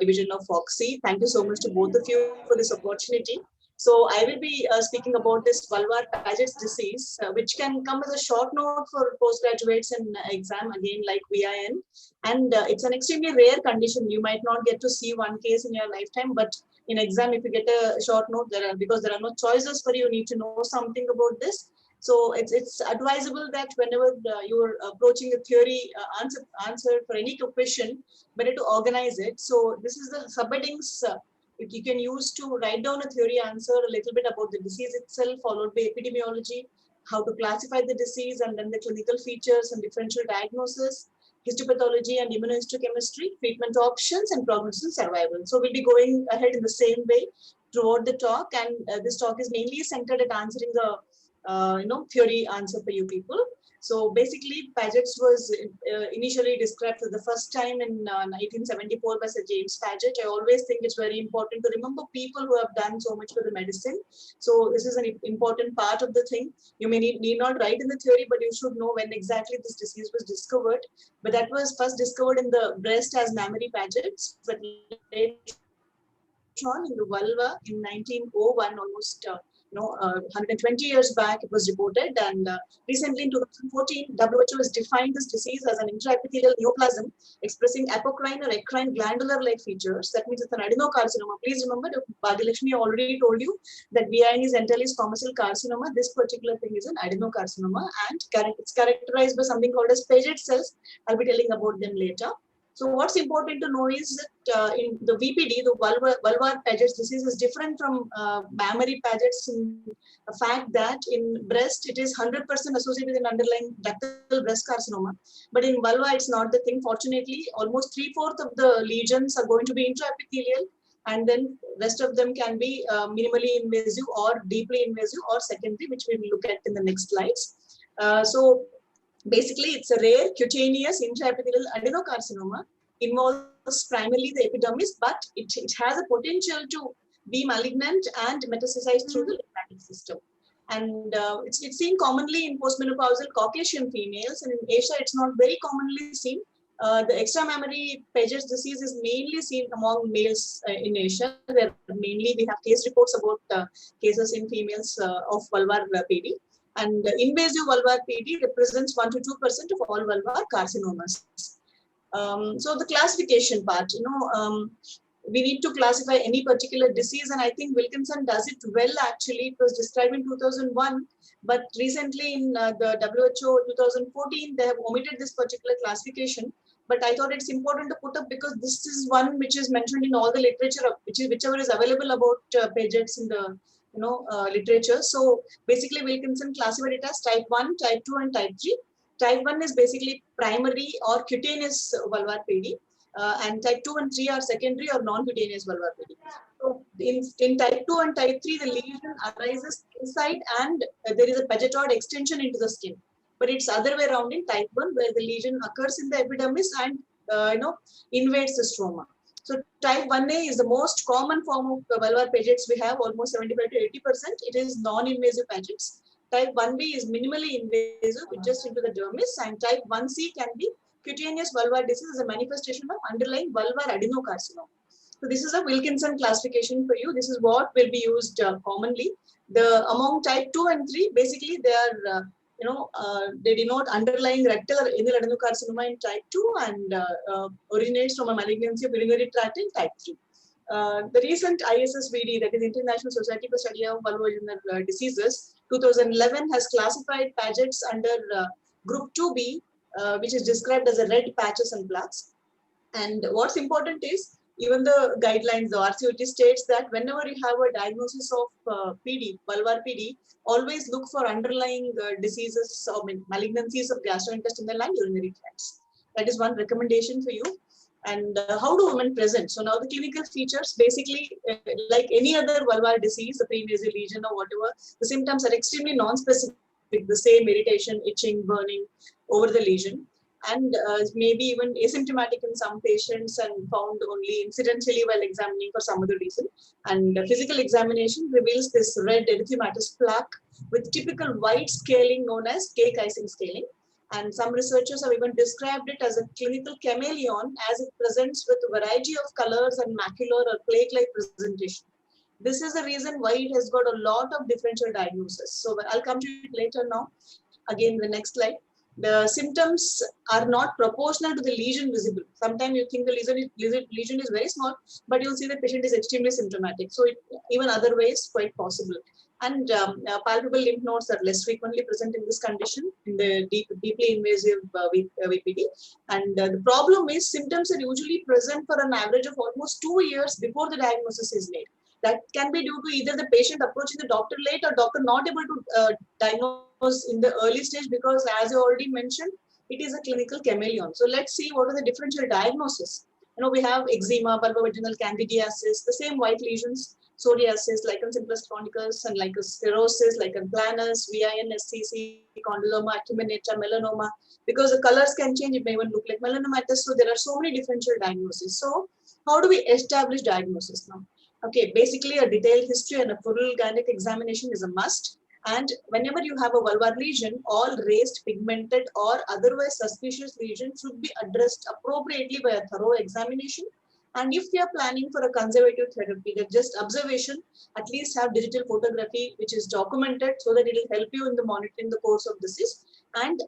[SPEAKER 8] division of FOGSI. Thank you so much to both of you for this opportunity. So I will be speaking about this vulvar Paget's disease, which can come as a short note for postgraduates in exam, again, like VIN. And it's an extremely rare condition. You might not get to see one case in your lifetime, but in exam, if you get a short note, because there are no choices for you, you need to know something about this. So it's advisable that whenever you're approaching a theory answer for any question, better to organize it. So this is the subheadings you can use to write down a theory answer, a little bit about the disease itself, followed by epidemiology, how to classify the disease, and then the clinical features and differential diagnosis, histopathology and immunohistochemistry, treatment options, and prognosis and survival. So we'll be going ahead in the same way throughout the talk, and this talk is mainly centered at answering the theory answer for you people. So basically, Paget's was initially described for the first time in 1974 by Sir James Paget. I always think it's very important to remember people who have done so much for the medicine. So this is an important part of the thing. You may need not write in the theory, but you should know when exactly this disease was discovered. But that was first discovered in the breast as mammary Paget's, but later on in the vulva in 1901, almost 120 years back, it was reported, and recently in 2014, WHO has defined this disease as an intraepithelial neoplasm expressing apocrine or eccrine glandular-like features. That means it's an adenocarcinoma. Please remember, Bhagyalakshmi already told you that VIN is entirely squamous cell carcinoma. This particular thing is an adenocarcinoma, and it's characterized by something called as Paget cells. I'll be telling about them later. So what's important to know is that in the VPD, the vulvar Paget's disease is different from mammary Paget's in the fact that in breast, it is 100% associated with an underlying ductal breast carcinoma. But in vulva, it's not the thing. Fortunately, almost 3/4 of the lesions are going to be intraepithelial, and then rest of them can be minimally invasive or deeply invasive or secondary, which we will look at in the next slides. So basically, it's a rare cutaneous intraepithelial adenocarcinoma, involves primarily the epidermis, but it has a potential to be malignant and metastasize through the lymphatic system. And it's seen commonly in postmenopausal Caucasian females, and in Asia, it's not very commonly seen. The extramammary Paget's disease is mainly seen among males in Asia, where mainly we have case reports about cases in females of vulvar PD. And invasive vulvar PD represents 1 to 2% of all vulvar carcinomas. So the classification part, we need to classify any particular disease, and I think Wilkinson does it well. Actually, it was described in 2001, but recently in the WHO 2014, they have omitted this particular classification. But I thought it's important to put up because this is one which is mentioned in all the literature, whichever is available about Paget's in the literature. So basically, Wilkinson classified it as type 1, type 2, and type 3. Type 1 is basically primary or cutaneous vulvar PD, and type 2 and 3 are secondary or non-cutaneous vulvar PD. So in type 2 and type 3, the lesion arises inside and there is a pagetoid extension into the skin. But it's other way around in type 1, where the lesion occurs in the epidermis and invades the stroma. So type 1A is the most common form of vulvar Paget's we have, almost 75 to 80%. It is non-invasive Paget's. Type 1B is minimally invasive, just into the dermis, and type 1C can be cutaneous vulvar disease as a manifestation of underlying vulvar adenocarcinoma. So this is a Wilkinson classification for you. This is what will be used commonly. Among type 2 and 3, basically they are they denote underlying rectal or anal adenocarcinoma in type 2 and originates from a malignancy of urinary tract in type 3. The recent ISSVD, that is International Society for Study of Vulvovaginal Diseases, 2011 has classified Paget's under group 2B, which is described as a red patches and plaques. And what's important is, even the guidelines, the RCOT states that whenever you have a diagnosis of PD, vulvar PD, always look for underlying diseases or malignancies of gastrointestinal and urinary tracts. That is one recommendation for you. And how do women present? So now the clinical features, basically, like any other vulvar disease, a pre-invasive lesion or whatever, the symptoms are extremely non-specific, the same irritation, itching, burning over the lesion. And maybe even asymptomatic in some patients and found only incidentally while examining for some other reason. And physical examination reveals this red erythematous plaque with typical white scaling known as cake icing scaling. And some researchers have even described it as a clinical chameleon as it presents with a variety of colors and macular or plaque-like presentation. This is the reason why it has got a lot of differential diagnosis. So I'll come to it later now. Again, the next slide. The symptoms are not proportional to the lesion visible. Sometimes you think the lesion is very small, but you'll see the patient is extremely symptomatic. So even other ways, quite possible. And palpable lymph nodes are less frequently present in this condition, in the deeply invasive VPD. And the problem is symptoms are usually present for an average of almost 2 years before the diagnosis is made. That can be due to either the patient approaching the doctor late or doctor not able to diagnose in the early stage, because as I already mentioned, it is a clinical chameleon. So let's see what are the differential diagnoses. We have eczema, bulbovaginal candidiasis, the same white lesions, psoriasis, lichen simplex chronicus, and lichen sclerosis, lichen planus, VIN, SCC, condyloma, acuminata, melanoma. Because the colors can change, it may even look like melanomatous. So there are so many differential diagnoses. So how do we establish diagnosis now? Okay, basically a detailed history and a full gynec examination is a must. And whenever you have a vulvar lesion, all raised, pigmented, or otherwise suspicious lesions should be addressed appropriately by a thorough examination. And if you are planning for a conservative therapy, that just observation, at least have digital photography, which is documented so that it will help you in the monitoring the course of disease. And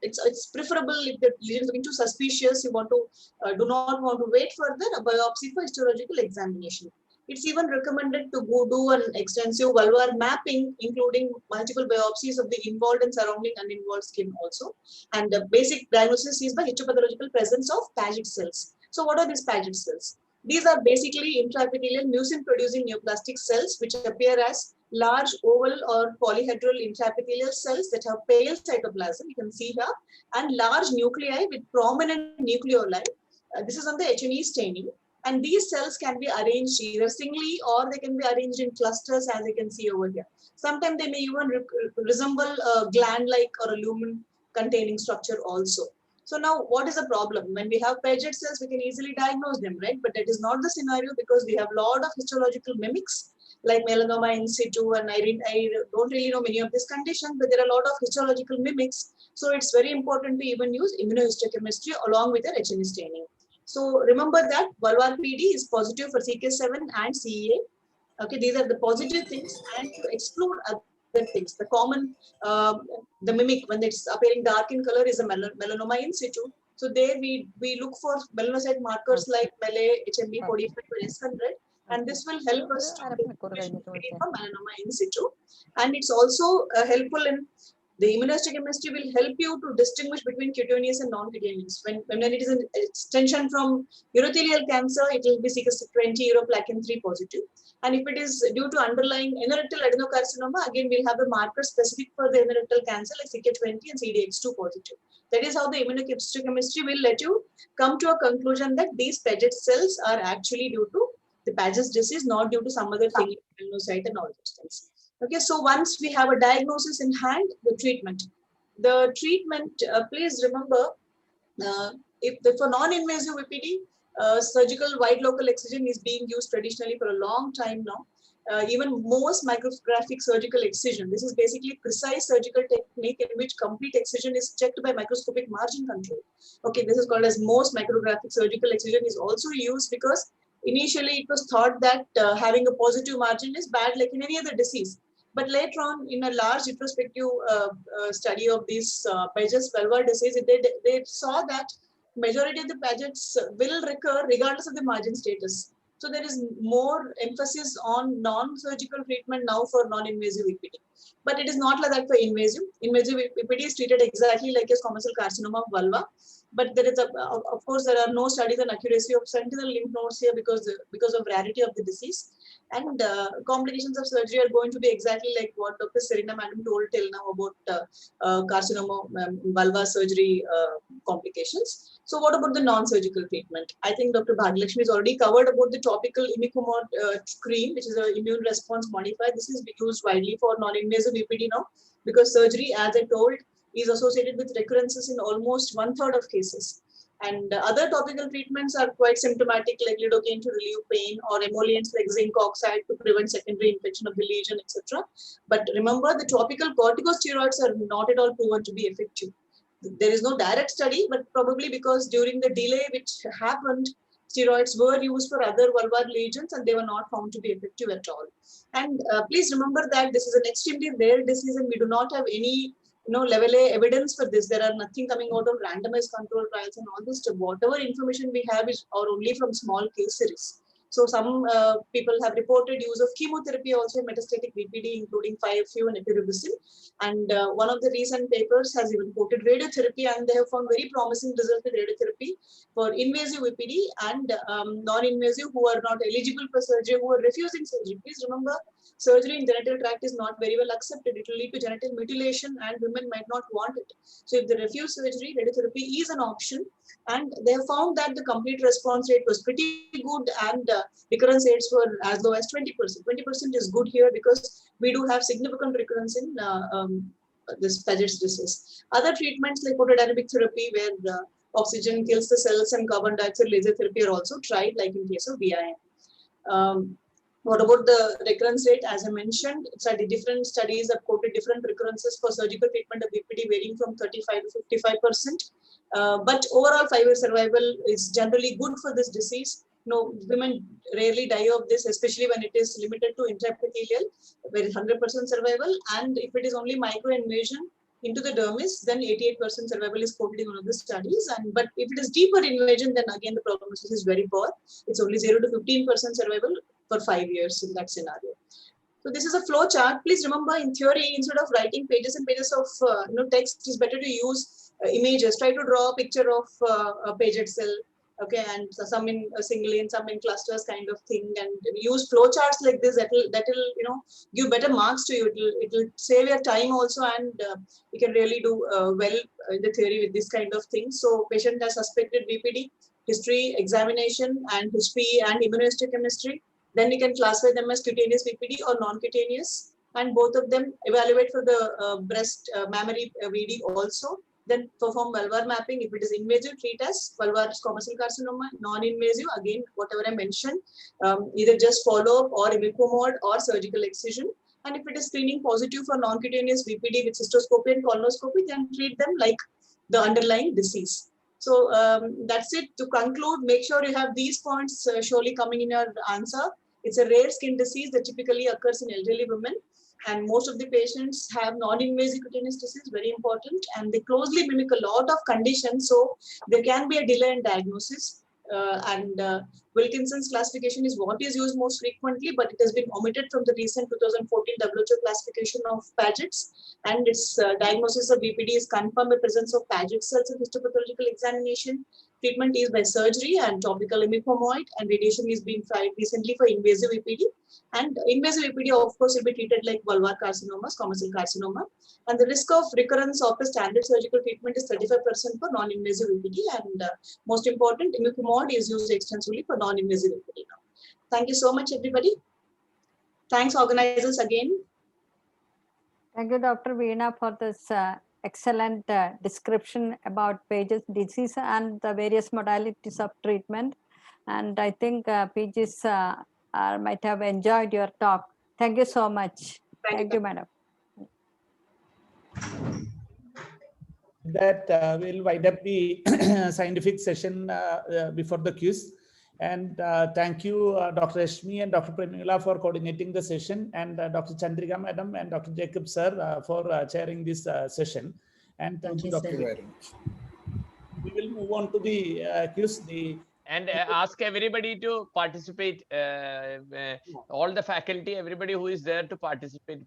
[SPEAKER 8] it's preferable if the lesion is looking too suspicious, you want to do not want to wait further a biopsy for histological examination. It's even recommended to go do an extensive vulvar mapping, including multiple biopsies of the involved and surrounding uninvolved skin also. And the basic diagnosis is by histopathological presence of Paget cells. So what are these Paget cells? These are basically intraepithelial mucin-producing neoplastic cells, which appear as large oval or polyhedral intraepithelial cells that have pale cytoplasm, you can see here, and large nuclei with prominent nucleoli. This is on the H&E staining. And these cells can be arranged either singly or they can be arranged in clusters, as you can see over here. Sometimes they may even resemble a gland-like or a lumen-containing structure also. So now, what is the problem? When we have Paget cells, we can easily diagnose them, right? But that is not the scenario, because we have a lot of histological mimics like melanoma in situ, and I don't really know many of these conditions, but there are a lot of histological mimics. So it's very important to even use immunohistochemistry along with the H&E staining. So remember that vulvar PD is positive for CK7 and CEA. Okay, these are the positive things, and to exclude other things, the common, the mimic when it's appearing dark in color is a melanoma in situ. So there we look for melanocyte markers like MELE, HMB 45 or S100, and this will help us to distinguish between melanoma in situ. And it's also helpful in the immunohistochemistry will help you to distinguish between cutaneous and non-cutaneous. When it is an extension from urothelial cancer, it will be CK20 uroplakin 3 positive. And if it is due to underlying anorectal adenocarcinoma, again we'll have a marker specific for the anorectal cancer like CK20 and CDX2 positive. That is how the immunohistochemistry will let you come to a conclusion that these Paget cells are actually due to the Paget's disease, not due to some other thing, melanocyte and all those things. Okay, so once we have a diagnosis in hand, the treatment. The treatment, please remember, for non-invasive VPD, surgical wide local excision is being used traditionally for a long time now. Even most microscopic surgical excision, this is basically precise surgical technique in which complete excision is checked by microscopic margin control. Okay, this is called as most micrographic surgical excision is also used because initially it was thought that having a positive margin is bad like in any other disease. But later on, in a large retrospective study of this Paget's vulvar disease, they saw that majority of the Pagets will recur regardless of the margin status. So there is more emphasis on non-surgical treatment now for non-invasive VPD. But it is not like that for invasive. Invasive VPD is treated exactly like a squamous cell carcinoma of vulva. But there is of course, there are no studies on accuracy of sentinel lymph nodes here because of rarity of the disease. And complications of surgery are going to be exactly like what Dr. Serena Madam told till now about carcinoma vulva surgery complications. So what about the non-surgical treatment? I think Dr. Bhagyalakshmi has already covered about the topical imiquimod cream, which is an immune response modifier. This is used widely for non-invasive VPD now because surgery, as I told, is associated with recurrences in almost 1/3 of cases. And other topical treatments are quite symptomatic, like lidocaine to relieve pain, or emollients like zinc oxide to prevent secondary infection of the lesion, etc. But remember, the topical corticosteroids are not at all proven to be effective. There is no direct study, but probably because during the delay which happened, steroids were used for other vulvar lesions and they were not found to be effective at all. And please remember that this is an extremely rare disease and we do not have any level A evidence for this. There are nothing coming out of randomized control trials and all this stuff. Whatever information we have is or only from small case series. So some people have reported use of chemotherapy also in metastatic VPD, including FIGO and epirubicin. And one of the recent papers has even quoted radiotherapy, and they have found very promising results with radiotherapy for invasive VPD and non-invasive who are not eligible for surgery, who are refusing surgery. Please remember, surgery in genital tract is not very well accepted. It will lead to genital mutilation and women might not want it. So if they refuse surgery, radiotherapy is an option. And they have found that the complete response rate was pretty good and recurrence rates were as low as 20%. 20% is good here because we do have significant recurrence in this Paget's disease. Other treatments like photodynamic therapy where oxygen kills the cells and carbon dioxide laser therapy are also tried like in case of VIN. What about the recurrence rate? As I mentioned, different studies have quoted different recurrences for surgical treatment of VPD varying from 35 to 55%. But overall 5-year survival is generally good for this disease. Women rarely die of this, especially when it is limited to intraepithelial, where 100% survival. And if it is only microinvasion into the dermis, then 88% survival is quoted in one of the studies. But if it is deeper invasion, then again the prognosis is very poor. It's only 0 to 15% survival for 5 years in that scenario. So this is a flow chart. Please remember, in theory, instead of writing pages and pages of text, it's better to use images. Try to draw a picture of a Paget cell, okay, and some in singly and some in clusters kind of thing, and use flow charts like this. That will give better marks to you. It will save your time also, and you can really do well in the theory with this kind of thing. So patient has suspected VPD, history, examination, and history and immunohistochemistry. Then you can classify them as cutaneous VPD or non-cutaneous, and both of them evaluate for the breast mammary VD also. Then perform vulvar mapping. If it is invasive, treat as vulvar squamous cell carcinoma. Non-invasive, again, whatever I mentioned, either just follow-up or imicomod or surgical excision. And if it is screening positive for non-cutaneous VPD with cystoscopy and colonoscopy, then treat them like the underlying disease. So that's it. To conclude, make sure you have these points surely coming in your answer. It's a rare skin disease that typically occurs in elderly women. And most of the patients have non-invasive cutaneous disease, very important, and they closely mimic a lot of conditions. So there can be a delay in diagnosis. Wilkinson's classification is what is used most frequently, but it has been omitted from the recent 2014 WHO classification of Paget's. And its diagnosis of VPD is confirmed by presence of Paget cells in histopathological examination. Treatment is by surgery and topical imiquimod, and radiation is being tried recently for invasive VPD. And invasive VPD, of course, will be treated like vulvar carcinoma, squamous cell carcinoma. And the risk of recurrence of a standard surgical treatment is 35% for non-invasive VPD. And most important, imiquimod is used extensively for non-invasive VPD now. Thank you so much, everybody. Thanks, organizers, again.
[SPEAKER 3] Thank you, Dr. Veena, for this excellent description about Paget's disease and the various modalities of treatment. And I think PGs might have enjoyed your talk. Thank you so much. Thank you, madam.
[SPEAKER 7] That we'll wind up the scientific session before the quiz. And thank you, Dr. Rashmi and Dr. Premila for coordinating the session, and Dr. Chandrika madam and Dr. Jacob sir for chairing this session. And thank you, Dr.
[SPEAKER 6] very much.
[SPEAKER 7] We will move on to the quiz.
[SPEAKER 9] And ask everybody to participate, all the faculty, everybody who is there to participate.